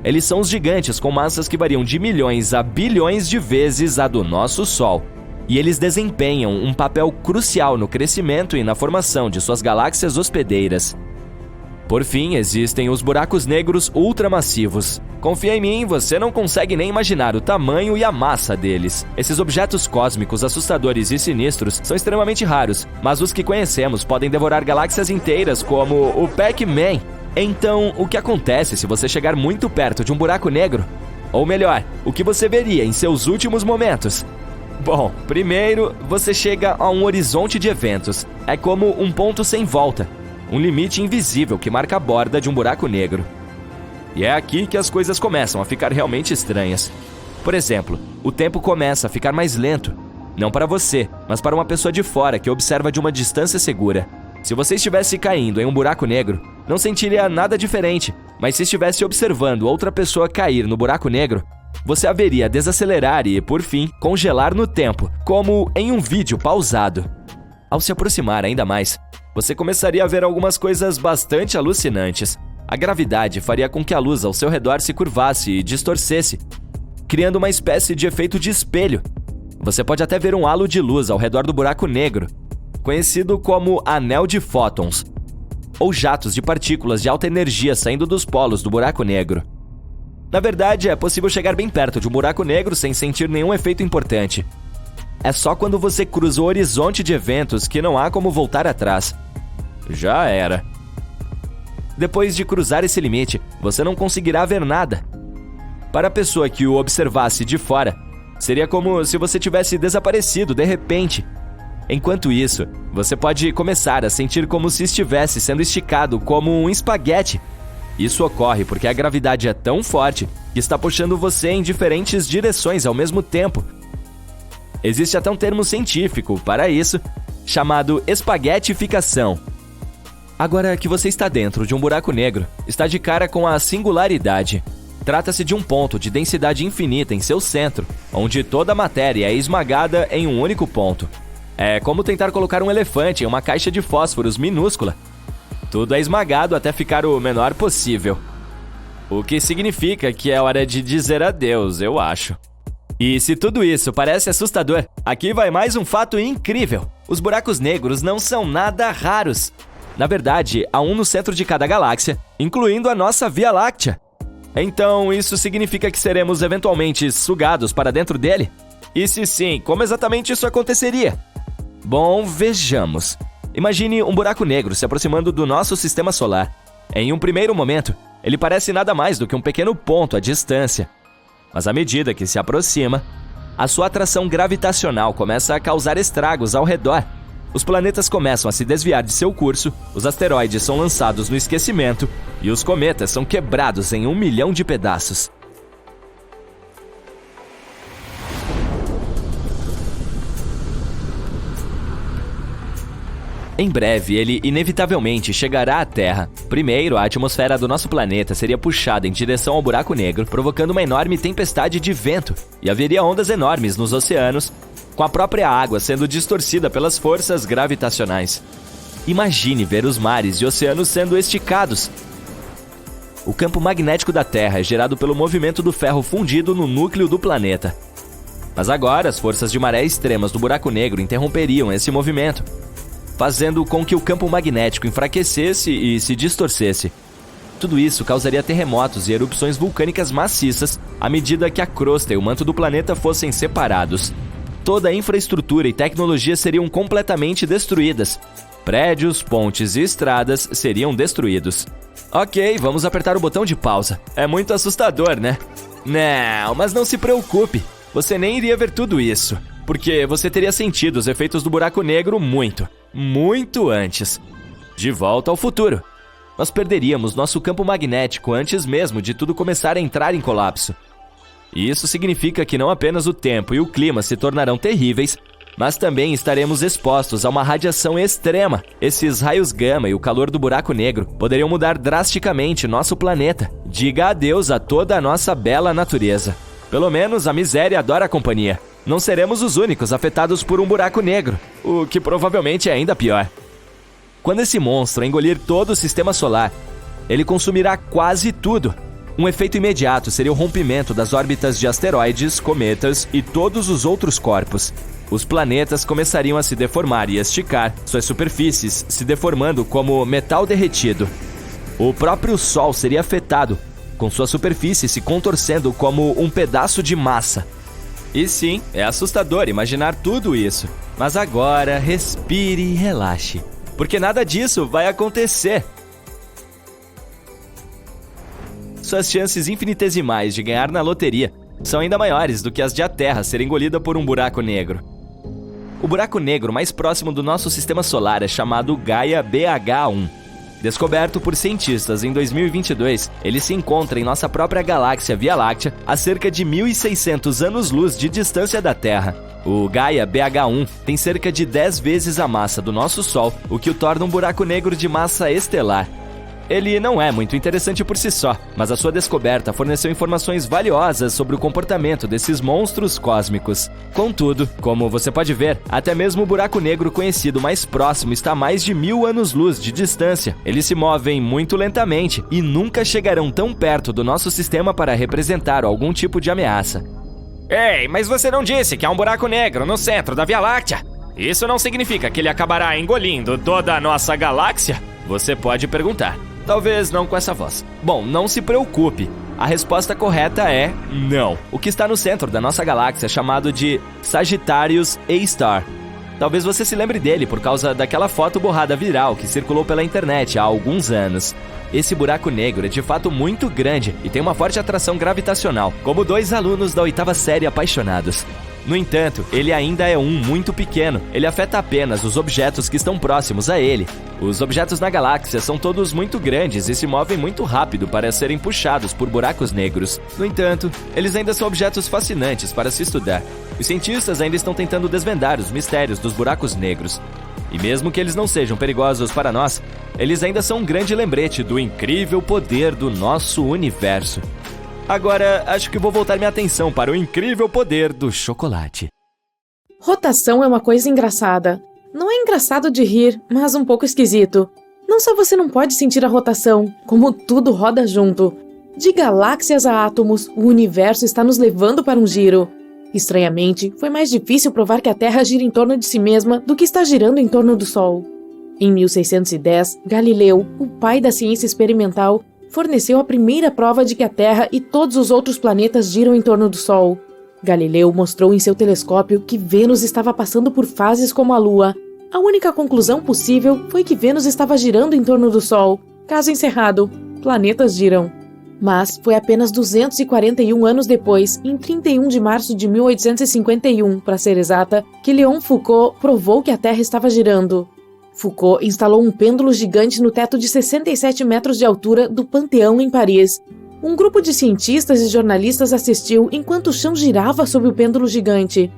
Eles são os gigantes com massas que variam de milhões a bilhões de vezes a do nosso Sol. E eles desempenham um papel crucial no crescimento e na formação de suas galáxias hospedeiras. Por fim, existem os buracos negros ultramassivos. Confia em mim, você não consegue nem imaginar o tamanho e a massa deles. Esses objetos cósmicos assustadores e sinistros são extremamente raros, mas os que conhecemos podem devorar galáxias inteiras, como o Pac-Man. Então, o que acontece se você chegar muito perto de um buraco negro? Ou melhor, o que você veria em seus últimos momentos? Bom, primeiro, você chega a um horizonte de eventos. É como um ponto sem volta. Um limite invisível que marca a borda de um buraco negro. E é aqui que as coisas começam a ficar realmente estranhas. Por exemplo, o tempo começa a ficar mais lento. Não para você, mas para uma pessoa de fora que observa de uma distância segura. Se você estivesse caindo em um buraco negro, não sentiria nada diferente. Mas se estivesse observando outra pessoa cair no buraco negro, você a veria desacelerar e, por fim, congelar no tempo, como em um vídeo pausado. Ao se aproximar ainda mais, você começaria a ver algumas coisas bastante alucinantes. A gravidade faria com que a luz ao seu redor se curvasse e distorcesse, criando uma espécie de efeito de espelho. Você pode até ver um halo de luz ao redor do buraco negro, conhecido como anel de fótons, ou jatos de partículas de alta energia saindo dos polos do buraco negro. Na verdade, é possível chegar bem perto de um buraco negro sem sentir nenhum efeito importante. É só quando você cruza o horizonte de eventos que não há como voltar atrás. Já era. Depois de cruzar esse limite, você não conseguirá ver nada. Para a pessoa que o observasse de fora, seria como se você tivesse desaparecido de repente. Enquanto isso, você pode começar a sentir como se estivesse sendo esticado como um espaguete. Isso ocorre porque a gravidade é tão forte que está puxando você em diferentes direções ao mesmo tempo. Existe até um termo científico para isso, chamado espaguetificação. Agora que você está dentro de um buraco negro, está de cara com a singularidade. Trata-se de um ponto de densidade infinita em seu centro, onde toda a matéria é esmagada em um único ponto. É como tentar colocar um elefante em uma caixa de fósforos minúscula. Tudo é esmagado até ficar o menor possível. O que significa que é hora de dizer adeus, eu acho. E se tudo isso parece assustador, aqui vai mais um fato incrível. Os buracos negros não são nada raros. Na verdade, há um no centro de cada galáxia, incluindo a nossa Via Láctea. Então, isso significa que seremos eventualmente sugados para dentro dele? E se sim, como exatamente isso aconteceria? Bom, vejamos. Imagine um buraco negro se aproximando do nosso sistema solar. Em um primeiro momento, ele parece nada mais do que um pequeno ponto à distância. Mas à medida que se aproxima, a sua atração gravitacional começa a causar estragos ao redor. Os planetas começam a se desviar de seu curso, os asteroides são lançados no esquecimento e os cometas são quebrados em 1 milhão de pedaços. Em breve, ele inevitavelmente chegará à Terra. Primeiro, a atmosfera do nosso planeta seria puxada em direção ao buraco negro, provocando uma enorme tempestade de vento, e haveria ondas enormes nos oceanos, com a própria água sendo distorcida pelas forças gravitacionais. Imagine ver os mares e oceanos sendo esticados. O campo magnético da Terra é gerado pelo movimento do ferro fundido no núcleo do planeta. Mas agora, as forças de maré extremas do buraco negro interromperiam esse movimento, fazendo com que o campo magnético enfraquecesse e se distorcesse. Tudo isso causaria terremotos e erupções vulcânicas maciças à medida que a crosta e o manto do planeta fossem separados. Toda a infraestrutura e tecnologia seriam completamente destruídas. Prédios, pontes e estradas seriam destruídos. Ok, vamos apertar o botão de pausa. É muito assustador, né? Não, mas não se preocupe. Você nem iria ver tudo isso, porque você teria sentido os efeitos do buraco negro muito antes. De volta ao futuro. Nós perderíamos nosso campo magnético antes mesmo de tudo começar a entrar em colapso. E isso significa que não apenas o tempo e o clima se tornarão terríveis, mas também estaremos expostos a uma radiação extrema. Esses raios gama e o calor do buraco negro poderiam mudar drasticamente nosso planeta. Diga adeus a toda a nossa bela natureza. Pelo menos a miséria adora a companhia. Não seremos os únicos afetados por um buraco negro, o que provavelmente é ainda pior. Quando esse monstro engolir todo o sistema solar, ele consumirá quase tudo. Um efeito imediato seria o rompimento das órbitas de asteroides, cometas e todos os outros corpos. Os planetas começariam a se deformar e esticar, suas superfícies se deformando como metal derretido. O próprio Sol seria afetado, com sua superfície se contorcendo como um pedaço de massa. E sim, é assustador imaginar tudo isso. Mas agora, respire e relaxe, porque nada disso vai acontecer. Suas chances infinitesimais de ganhar na loteria são ainda maiores do que as de a Terra ser engolida por um buraco negro. O buraco negro mais próximo do nosso sistema solar é chamado Gaia BH1. Descoberto por cientistas em 2022, ele se encontra em nossa própria galáxia Via Láctea a cerca de 1.600 anos-luz de distância da Terra. O Gaia BH1 tem cerca de 10 vezes a massa do nosso Sol, o que o torna um buraco negro de massa estelar. Ele não é muito interessante por si só, mas a sua descoberta forneceu informações valiosas sobre o comportamento desses monstros cósmicos. Contudo, como você pode ver, até mesmo o buraco negro conhecido mais próximo está a mais de 1.000 anos-luz de distância. Eles se movem muito lentamente e nunca chegarão tão perto do nosso sistema para representar algum tipo de ameaça. Ei, mas você não disse que há um buraco negro no centro da Via Láctea? Isso não significa que ele acabará engolindo toda a nossa galáxia? Você pode perguntar. Talvez não com essa voz. Bom, não se preocupe. A resposta correta é não. O que está no centro da nossa galáxia é chamado de Sagittarius A*. Talvez você se lembre dele por causa daquela foto borrada viral que circulou pela internet há alguns anos. Esse buraco negro é de fato muito grande e tem uma forte atração gravitacional, como 2 alunos da 8ª série apaixonados. No entanto, ele ainda é muito pequeno. Ele afeta apenas os objetos que estão próximos a ele. Os objetos na galáxia são todos muito grandes e se movem muito rápido para serem puxados por buracos negros. No entanto, eles ainda são objetos fascinantes para se estudar. Os cientistas ainda estão tentando desvendar os mistérios dos buracos negros. E mesmo que eles não sejam perigosos para nós, eles ainda são um grande lembrete do incrível poder do nosso universo. Agora, acho que vou voltar minha atenção para o incrível poder do chocolate. Rotação é uma coisa engraçada. Não é engraçado de rir, mas um pouco esquisito. Não só você não pode sentir a rotação, como tudo roda junto. De galáxias a átomos, o universo está nos levando para um giro. Estranhamente, foi mais difícil provar que a Terra gira em torno de si mesma do que está girando em torno do Sol. Em 1610, Galileu, o pai da ciência experimental, forneceu a primeira prova de que a Terra e todos os outros planetas giram em torno do Sol. Galileu mostrou em seu telescópio que Vênus estava passando por fases como a Lua. A única conclusão possível foi que Vênus estava girando em torno do Sol. Caso encerrado, planetas giram. Mas foi apenas 241 anos depois, em 31 de março de 1851, para ser exata, que Léon Foucault provou que a Terra estava girando. Foucault instalou um pêndulo gigante no teto de 67 metros de altura do Panteão em Paris. Um grupo de cientistas e jornalistas assistiu enquanto o chão girava sob o pêndulo gigante.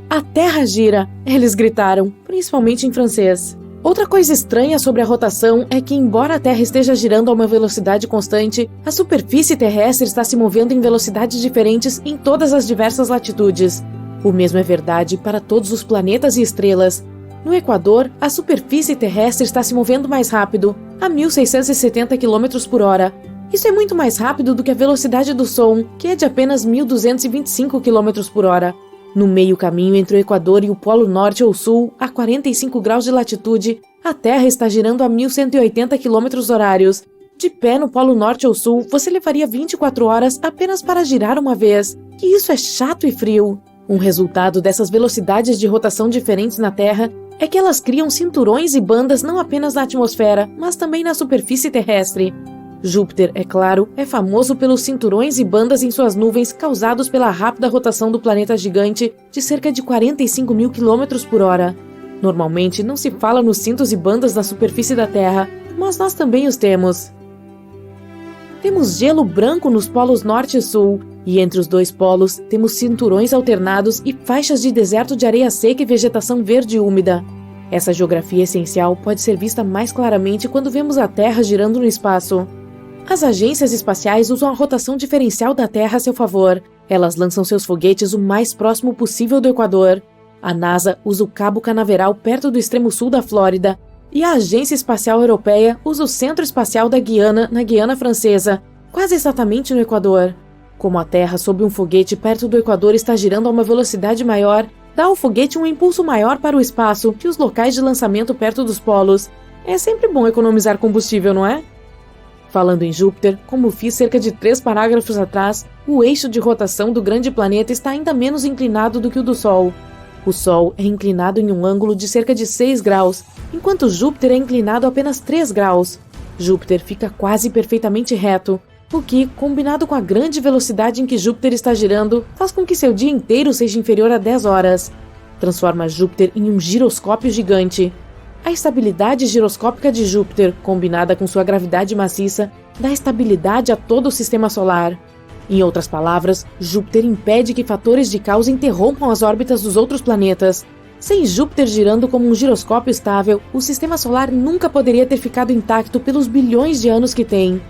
"A Terra gira!" eles gritaram, principalmente em francês. Outra coisa estranha sobre a rotação é que, embora a Terra esteja girando a uma velocidade constante, a superfície terrestre está se movendo em velocidades diferentes em todas as diversas latitudes. O mesmo é verdade para todos os planetas e estrelas. No Equador, a superfície terrestre está se movendo mais rápido, a 1.670 km por hora. Isso é muito mais rápido do que a velocidade do som, que é de apenas 1.225 km por hora. No meio caminho entre o Equador e o Polo Norte ou Sul, a 45 graus de latitude, a Terra está girando a 1.180 km horários. De pé no Polo Norte ou Sul, você levaria 24 horas apenas para girar uma vez. E isso é chato e frio. Um resultado dessas velocidades de rotação diferentes na Terra é que elas criam cinturões e bandas não apenas na atmosfera, mas também na superfície terrestre. Júpiter, é claro, é famoso pelos cinturões e bandas em suas nuvens causados pela rápida rotação do planeta gigante de cerca de 45 mil km por hora. Normalmente não se fala nos cintos e bandas na superfície da Terra, mas nós também os temos. Temos gelo branco nos polos norte e sul, e entre os dois polos temos cinturões alternados e faixas de deserto de areia seca e vegetação verde úmida. Essa geografia essencial pode ser vista mais claramente quando vemos a Terra girando no espaço. As agências espaciais usam a rotação diferencial da Terra a seu favor. Elas lançam seus foguetes o mais próximo possível do Equador. A NASA usa o Cabo Canaveral perto do extremo sul da Flórida. E a Agência Espacial Europeia usa o Centro Espacial da Guiana, na Guiana Francesa, quase exatamente no Equador. Como a Terra sob um foguete perto do Equador está girando a uma velocidade maior, dá ao foguete um impulso maior para o espaço que os locais de lançamento perto dos polos. É sempre bom economizar combustível, não é? Falando em Júpiter, como fiz cerca de 3 parágrafos atrás, o eixo de rotação do grande planeta está ainda menos inclinado do que o do Sol. O Sol é inclinado em um ângulo de cerca de 6 graus, enquanto Júpiter é inclinado apenas 3 graus. Júpiter fica quase perfeitamente reto, o que, combinado com a grande velocidade em que Júpiter está girando, faz com que seu dia inteiro seja inferior a 10 horas. Transforma Júpiter em um giroscópio gigante. A estabilidade giroscópica de Júpiter, combinada com sua gravidade maciça, dá estabilidade a todo o sistema solar. Em outras palavras, Júpiter impede que fatores de caos interrompam as órbitas dos outros planetas. Sem Júpiter girando como um giroscópio estável, o sistema solar nunca poderia ter ficado intacto pelos bilhões de anos que tem.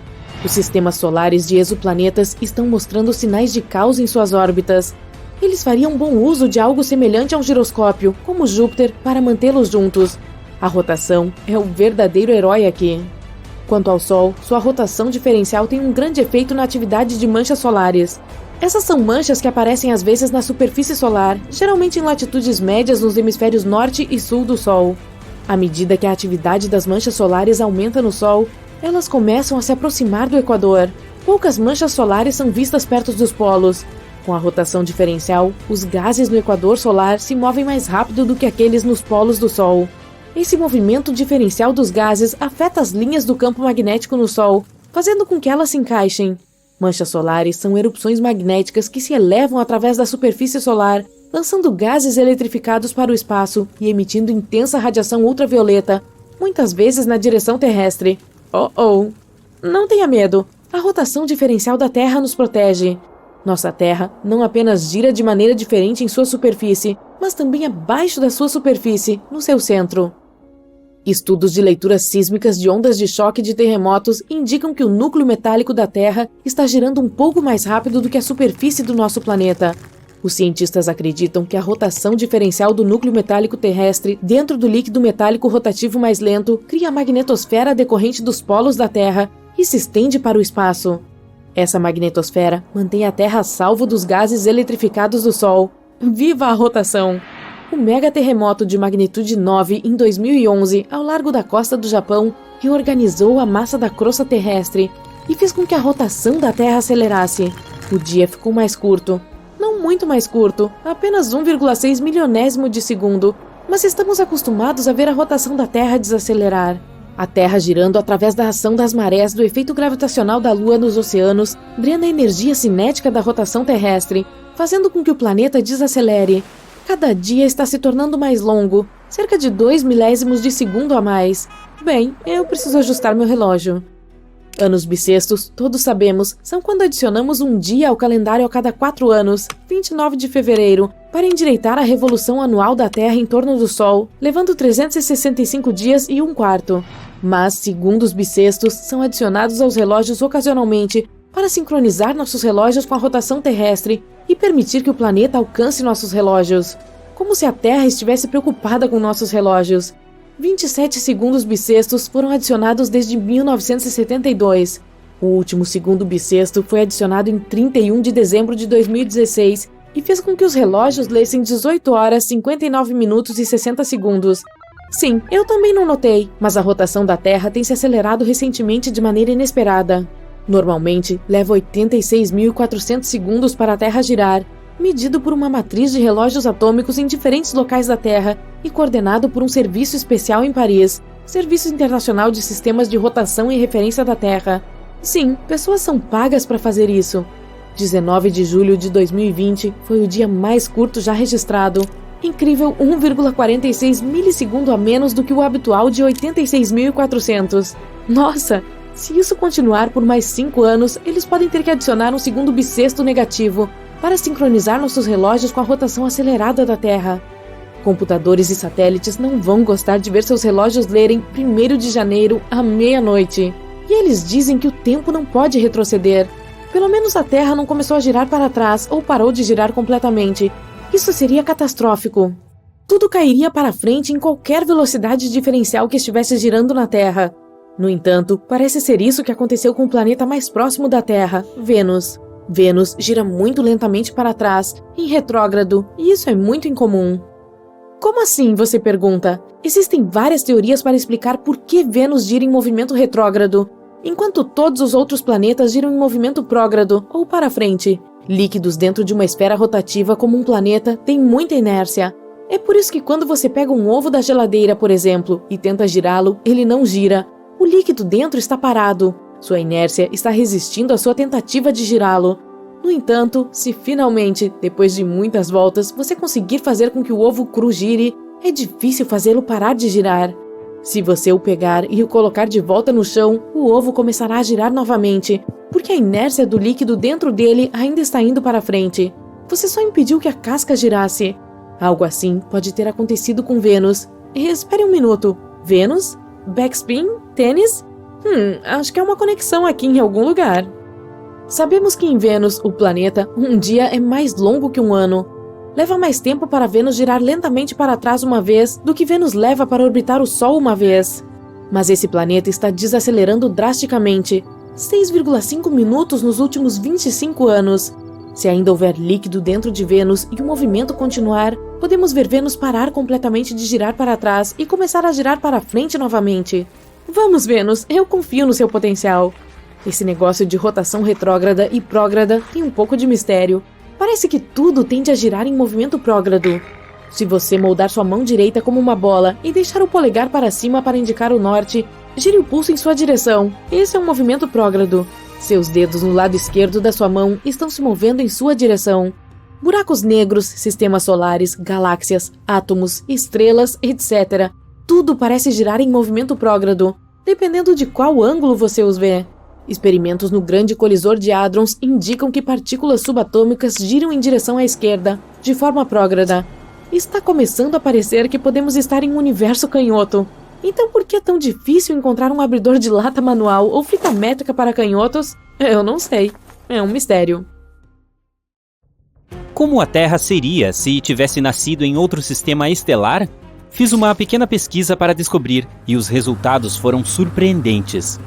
Os sistemas solares de exoplanetas estão mostrando sinais de caos em suas órbitas. Eles fariam bom uso de algo semelhante a um giroscópio, como Júpiter, para mantê-los juntos. A rotação é o verdadeiro herói aqui. Quanto ao Sol, sua rotação diferencial tem um grande efeito na atividade de manchas solares. Essas são manchas que aparecem às vezes na superfície solar, geralmente em latitudes médias nos hemisférios norte e sul do Sol. À medida que a atividade das manchas solares aumenta no Sol, elas começam a se aproximar do Equador. Poucas manchas solares são vistas perto dos polos. Com a rotação diferencial, os gases no Equador solar se movem mais rápido do que aqueles nos polos do Sol. Esse movimento diferencial dos gases afeta as linhas do campo magnético no Sol, fazendo com que elas se encaixem. Manchas solares são erupções magnéticas que se elevam através da superfície solar, lançando gases eletrificados para o espaço e emitindo intensa radiação ultravioleta, muitas vezes na direção terrestre. Oh! Não tenha medo, a rotação diferencial da Terra nos protege. Nossa Terra não apenas gira de maneira diferente em sua superfície, mas também abaixo da sua superfície, no seu centro. Estudos de leituras sísmicas de ondas de choque de terremotos indicam que o núcleo metálico da Terra está girando um pouco mais rápido do que a superfície do nosso planeta. Os cientistas acreditam que a rotação diferencial do núcleo metálico terrestre dentro do líquido metálico rotativo mais lento cria a magnetosfera decorrente dos polos da Terra e se estende para o espaço. Essa magnetosfera mantém a Terra a salvo dos gases eletrificados do Sol. Viva a rotação! O mega terremoto de magnitude 9 em 2011, ao largo da costa do Japão, reorganizou a massa da crosta terrestre e fez com que a rotação da Terra acelerasse. O dia ficou mais curto. Não muito mais curto, apenas 1,6 milionésimo de segundo, mas estamos acostumados a ver a rotação da Terra desacelerar. A Terra girando através da ação das marés do efeito gravitacional da Lua nos oceanos drena a energia cinética da rotação terrestre, fazendo com que o planeta desacelere. Cada dia está se tornando mais longo, cerca de 2 milésimos de segundo a mais. Bem, eu preciso ajustar meu relógio. Anos bissextos, todos sabemos, são quando adicionamos um dia ao calendário a cada 4 anos, 29 de fevereiro, para endireitar a revolução anual da Terra em torno do Sol, levando 365 dias e 1/4. Mas segundos bissextos são adicionados aos relógios ocasionalmente para sincronizar nossos relógios com a rotação terrestre e permitir que o planeta alcance nossos relógios. Como se a Terra estivesse preocupada com nossos relógios. 27 segundos bissextos foram adicionados desde 1972. O último segundo bissexto foi adicionado em 31 de dezembro de 2016 e fez com que os relógios lessem 18 horas, 59 minutos e 60 segundos. Sim, eu também não notei, mas a rotação da Terra tem se acelerado recentemente de maneira inesperada. Normalmente, leva 86.400 segundos para a Terra girar, medido por uma matriz de relógios atômicos em diferentes locais da Terra e coordenado por um serviço especial em Paris, Serviço Internacional de Sistemas de Rotação e Referência da Terra. Sim, pessoas são pagas para fazer isso. 19 de julho de 2020 foi o dia mais curto já registrado. Incrível 1,46 milissegundo a menos do que o habitual de 86.400. Nossa! Se isso continuar por mais 5 anos, eles podem ter que adicionar um segundo bissexto negativo para sincronizar nossos relógios com a rotação acelerada da Terra. Computadores e satélites não vão gostar de ver seus relógios lerem 1º de janeiro à meia-noite. E eles dizem que o tempo não pode retroceder. Pelo menos a Terra não começou a girar para trás ou parou de girar completamente. Isso seria catastrófico. Tudo cairia para frente em qualquer velocidade diferencial que estivesse girando na Terra. No entanto, parece ser isso que aconteceu com o planeta mais próximo da Terra, Vênus. Vênus gira muito lentamente para trás, em retrógrado, e isso é muito incomum. Como assim, você pergunta? Existem várias teorias para explicar por que Vênus gira em movimento retrógrado, enquanto todos os outros planetas giram em movimento prógrado, ou para frente. Líquidos dentro de uma esfera rotativa como um planeta têm muita inércia. É por isso que quando você pega um ovo da geladeira, por exemplo, e tenta girá-lo, ele não gira. O líquido dentro está parado. Sua inércia está resistindo à sua tentativa de girá-lo. No entanto, se finalmente, depois de muitas voltas, você conseguir fazer com que o ovo cru gire, é difícil fazê-lo parar de girar. Se você o pegar e o colocar de volta no chão, o ovo começará a girar novamente, porque a inércia do líquido dentro dele ainda está indo para frente. Você só impediu que a casca girasse. Algo assim pode ter acontecido com Vênus. Espere um minuto. Vênus? Backspin? Tênis? Acho que há uma conexão aqui em algum lugar. Sabemos que em Vênus, o planeta, um dia é mais longo que um ano. Leva mais tempo para Vênus girar lentamente para trás uma vez do que Vênus leva para orbitar o Sol uma vez. Mas esse planeta está desacelerando drasticamente, 6,5 minutos nos últimos 25 anos. Se ainda houver líquido dentro de Vênus e o movimento continuar, podemos ver Vênus parar completamente de girar para trás e começar a girar para frente novamente. Vamos, Vênus, eu confio no seu potencial. Esse negócio de rotação retrógrada e prógrada tem um pouco de mistério. Parece que tudo tende a girar em movimento prógrado. Se você moldar sua mão direita como uma bola e deixar o polegar para cima para indicar o norte, gire o pulso em sua direção. Esse é um movimento prógrado. Seus dedos no lado esquerdo da sua mão estão se movendo em sua direção. Buracos negros, sistemas solares, galáxias, átomos, estrelas, etc. Tudo parece girar em movimento prógrado, dependendo de qual ângulo você os vê. Experimentos no Grande Colisor de Hadrons indicam que partículas subatômicas giram em direção à esquerda, de forma prógrada. Está começando a parecer que podemos estar em um universo canhoto. Então por que é tão difícil encontrar um abridor de lata manual ou fita métrica para canhotos? Eu não sei. É um mistério. Como a Terra seria se tivesse nascido em outro sistema estelar? Fiz uma pequena pesquisa para descobrir, e os resultados foram surpreendentes.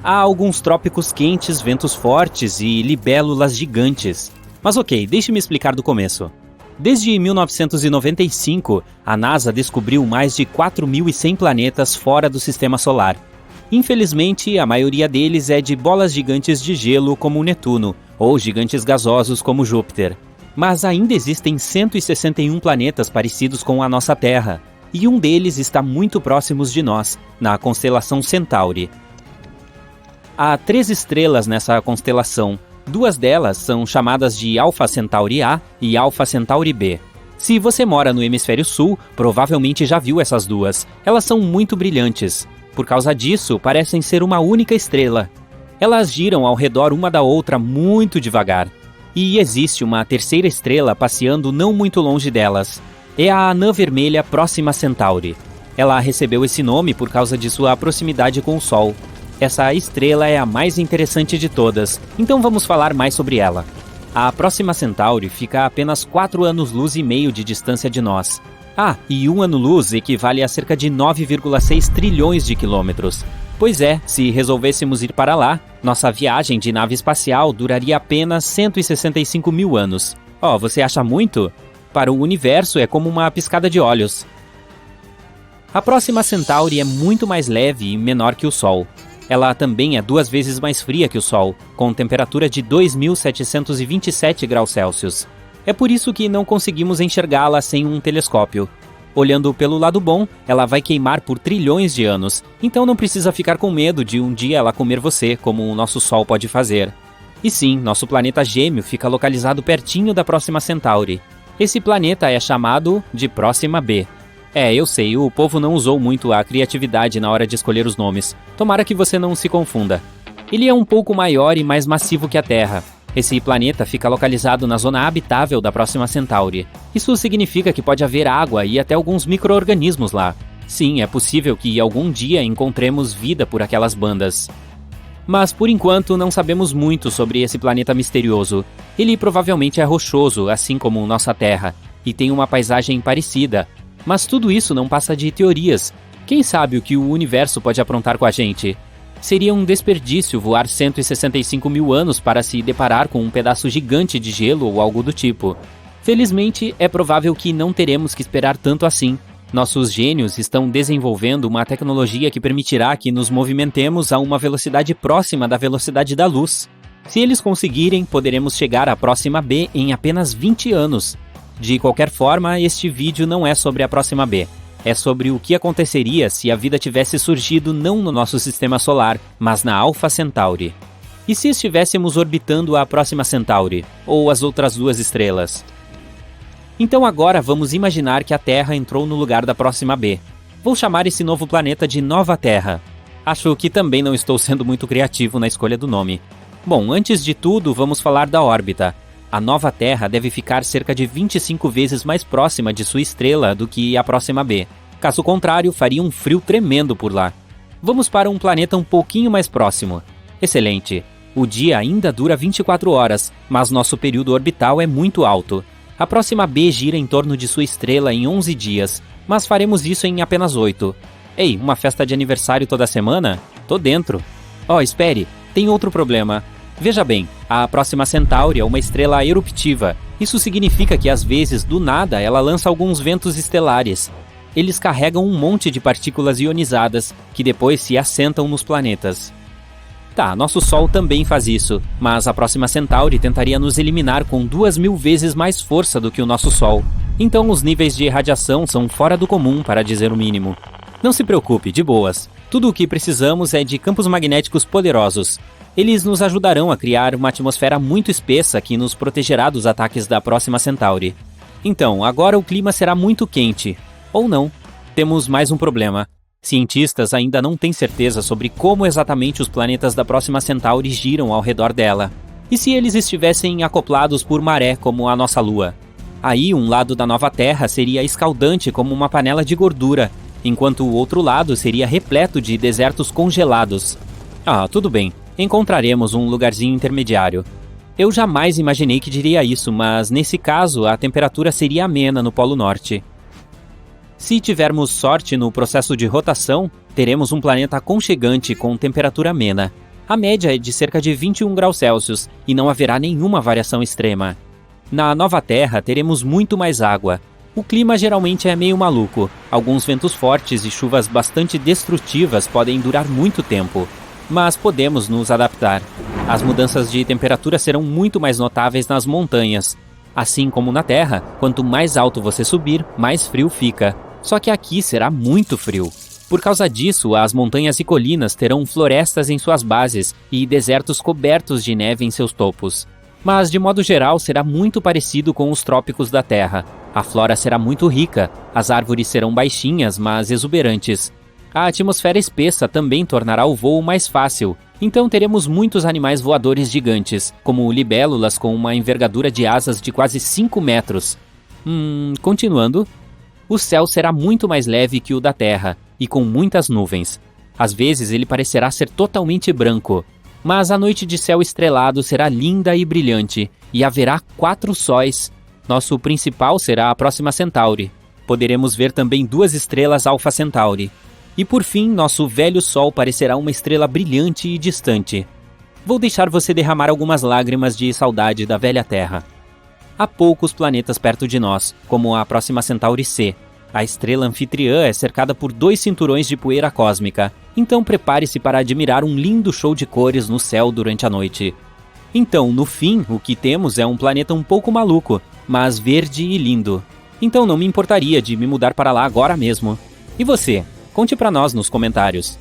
Há alguns trópicos quentes, ventos fortes e libélulas gigantes. Mas ok, deixe-me explicar do começo. Desde 1995, a NASA descobriu mais de 4.100 planetas fora do Sistema Solar. Infelizmente, a maioria deles é de bolas gigantes de gelo como Netuno, ou gigantes gasosos como Júpiter. Mas ainda existem 161 planetas parecidos com a nossa Terra, e um deles está muito próximo de nós, na constelação Centauri. Há 3 estrelas nessa constelação. 2 delas são chamadas de Alpha Centauri A e Alpha Centauri B. Se você mora no hemisfério sul, provavelmente já viu essas 2. Elas são muito brilhantes. Por causa disso, parecem ser uma única estrela. Elas giram ao redor uma da outra muito devagar. E existe uma terceira estrela passeando não muito longe delas. É a Anã Vermelha Próxima Centauri. Ela recebeu esse nome por causa de sua proximidade com o Sol. Essa estrela é a mais interessante de todas, então vamos falar mais sobre ela. A Próxima Centauri fica a apenas 4 anos-luz e meio de distância de nós. E 1 ano-luz equivale a cerca de 9,6 trilhões de quilômetros. Pois é, se resolvêssemos ir para lá, nossa viagem de nave espacial duraria apenas 165 mil anos. Você acha muito? Para o universo é como uma piscada de olhos. A Próxima Centauri é muito mais leve e menor que o Sol. Ela também é 2 vezes mais fria que o Sol, com temperatura de 2.727 graus Celsius. É por isso que não conseguimos enxergá-la sem um telescópio. Olhando pelo lado bom, ela vai queimar por trilhões de anos, então não precisa ficar com medo de um dia ela comer você, como o nosso Sol pode fazer. E sim, nosso planeta gêmeo fica localizado pertinho da Próxima Centauri. Esse planeta é chamado de Próxima B. Eu sei, o povo não usou muito a criatividade na hora de escolher os nomes. Tomara que você não se confunda. Ele é um pouco maior e mais massivo que a Terra. Esse planeta fica localizado na zona habitável da Próxima Centauri. Isso significa que pode haver água e até alguns micro-organismos lá. Sim, é possível que algum dia encontremos vida por aquelas bandas. Mas por enquanto não sabemos muito sobre esse planeta misterioso. Ele provavelmente é rochoso, assim como nossa Terra, e tem uma paisagem parecida. Mas tudo isso não passa de teorias. Quem sabe o que o universo pode aprontar com a gente? Seria um desperdício voar 165 mil anos para se deparar com um pedaço gigante de gelo ou algo do tipo. Felizmente, é provável que não teremos que esperar tanto assim. Nossos gênios estão desenvolvendo uma tecnologia que permitirá que nos movimentemos a uma velocidade próxima da velocidade da luz. Se eles conseguirem, poderemos chegar à Próxima B em apenas 20 anos. De qualquer forma, este vídeo não é sobre a Próxima B. É sobre o que aconteceria se a vida tivesse surgido não no nosso Sistema Solar, mas na Alpha Centauri. E se estivéssemos orbitando a Próxima Centauri, ou as outras 2 estrelas? Então agora vamos imaginar que a Terra entrou no lugar da Próxima B. Vou chamar esse novo planeta de Nova Terra. Acho que também não estou sendo muito criativo na escolha do nome. Bom, antes de tudo, vamos falar da órbita. A Nova Terra deve ficar cerca de 25 vezes mais próxima de sua estrela do que a Próxima B. Caso contrário, faria um frio tremendo por lá. Vamos para um planeta um pouquinho mais próximo. Excelente. O dia ainda dura 24 horas, mas nosso período orbital é muito alto. A Próxima B gira em torno de sua estrela em 11 dias, mas faremos isso em apenas 8. Ei, uma festa de aniversário toda semana? Tô dentro. Espere, tem outro problema. Veja bem, a Próxima Centauri é uma estrela eruptiva. Isso significa que às vezes, do nada, ela lança alguns ventos estelares. Eles carregam um monte de partículas ionizadas, que depois se assentam nos planetas. Nosso Sol também faz isso, mas a Próxima Centauri tentaria nos eliminar com 2.000 vezes mais força do que o nosso Sol. Então os níveis de radiação são fora do comum, para dizer o mínimo. Não se preocupe, de boas. Tudo o que precisamos é de campos magnéticos poderosos. Eles nos ajudarão a criar uma atmosfera muito espessa que nos protegerá dos ataques da Próxima Centauri. Então, agora o clima será muito quente. Ou não. Temos mais um problema. Cientistas ainda não têm certeza sobre como exatamente os planetas da Próxima Centauri giram ao redor dela. E se eles estivessem acoplados por maré como a nossa Lua? Aí um lado da nova Terra seria escaldante como uma panela de gordura, enquanto o outro lado seria repleto de desertos congelados. Tudo bem. Encontraremos um lugarzinho intermediário. Eu jamais imaginei que diria isso, mas nesse caso a temperatura seria amena no Polo Norte. Se tivermos sorte no processo de rotação, teremos um planeta aconchegante com temperatura amena. A média é de cerca de 21 graus Celsius e não haverá nenhuma variação extrema. Na Nova Terra teremos muito mais água. O clima geralmente é meio maluco. Alguns ventos fortes e chuvas bastante destrutivas podem durar muito tempo. Mas podemos nos adaptar. As mudanças de temperatura serão muito mais notáveis nas montanhas. Assim como na Terra, quanto mais alto você subir, mais frio fica. Só que aqui será muito frio. Por causa disso, as montanhas e colinas terão florestas em suas bases e desertos cobertos de neve em seus topos. Mas, de modo geral, será muito parecido com os trópicos da Terra. A flora será muito rica, as árvores serão baixinhas, mas exuberantes. A atmosfera espessa também tornará o voo mais fácil, então teremos muitos animais voadores gigantes, como libélulas com uma envergadura de asas de quase 5 metros. Continuando. O céu será muito mais leve que o da Terra, e com muitas nuvens. Às vezes ele parecerá ser totalmente branco. Mas a noite de céu estrelado será linda e brilhante, e haverá 4 sóis. Nosso principal será a Próxima Centauri. Poderemos ver também 2 estrelas Alpha Centauri. E por fim, nosso velho Sol parecerá uma estrela brilhante e distante. Vou deixar você derramar algumas lágrimas de saudade da velha Terra. Há poucos planetas perto de nós, como a Próxima Centauri C. A estrela anfitriã é cercada por 2 cinturões de poeira cósmica, então prepare-se para admirar um lindo show de cores no céu durante a noite. Então, no fim, o que temos é um planeta um pouco maluco, mas verde e lindo. Então não me importaria de me mudar para lá agora mesmo. E você? Conte para nós nos comentários.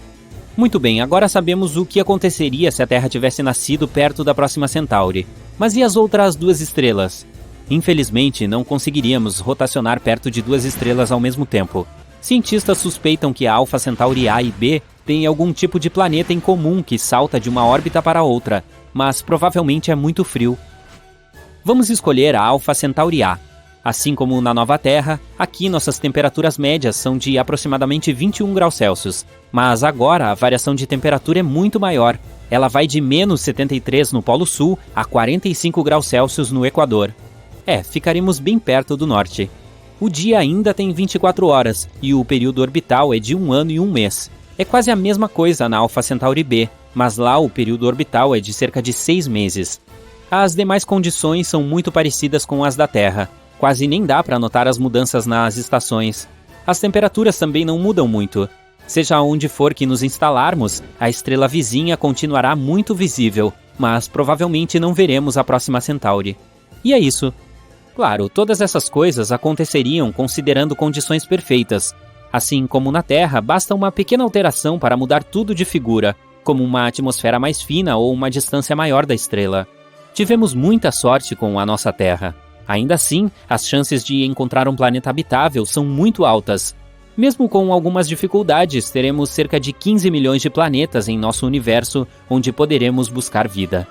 Muito bem, agora sabemos o que aconteceria se a Terra tivesse nascido perto da Próxima Centauri. Mas e as outras 2 estrelas? Infelizmente, não conseguiríamos rotacionar perto de 2 estrelas ao mesmo tempo. Cientistas suspeitam que a Alpha Centauri A e B têm algum tipo de planeta em comum que salta de uma órbita para outra, mas provavelmente é muito frio. Vamos escolher a Alpha Centauri A. Assim como na Nova Terra, aqui nossas temperaturas médias são de aproximadamente 21 graus Celsius, mas agora a variação de temperatura é muito maior. Ela vai de menos 73 no Polo Sul a 45 graus Celsius no Equador. Ficaremos bem perto do norte. O dia ainda tem 24 horas e o período orbital é de 1 ano e 1 mês. É quase a mesma coisa na Alpha Centauri B, mas lá o período orbital é de cerca de 6 meses. As demais condições são muito parecidas com as da Terra. Quase nem dá para notar as mudanças nas estações. As temperaturas também não mudam muito. Seja onde for que nos instalarmos, a estrela vizinha continuará muito visível, mas provavelmente não veremos a Próxima Centauri. E é isso. Claro, todas essas coisas aconteceriam considerando condições perfeitas. Assim como na Terra, basta uma pequena alteração para mudar tudo de figura, como uma atmosfera mais fina ou uma distância maior da estrela. Tivemos muita sorte com a nossa Terra. Ainda assim, as chances de encontrar um planeta habitável são muito altas. Mesmo com algumas dificuldades, teremos cerca de 15 milhões de planetas em nosso universo onde poderemos buscar vida.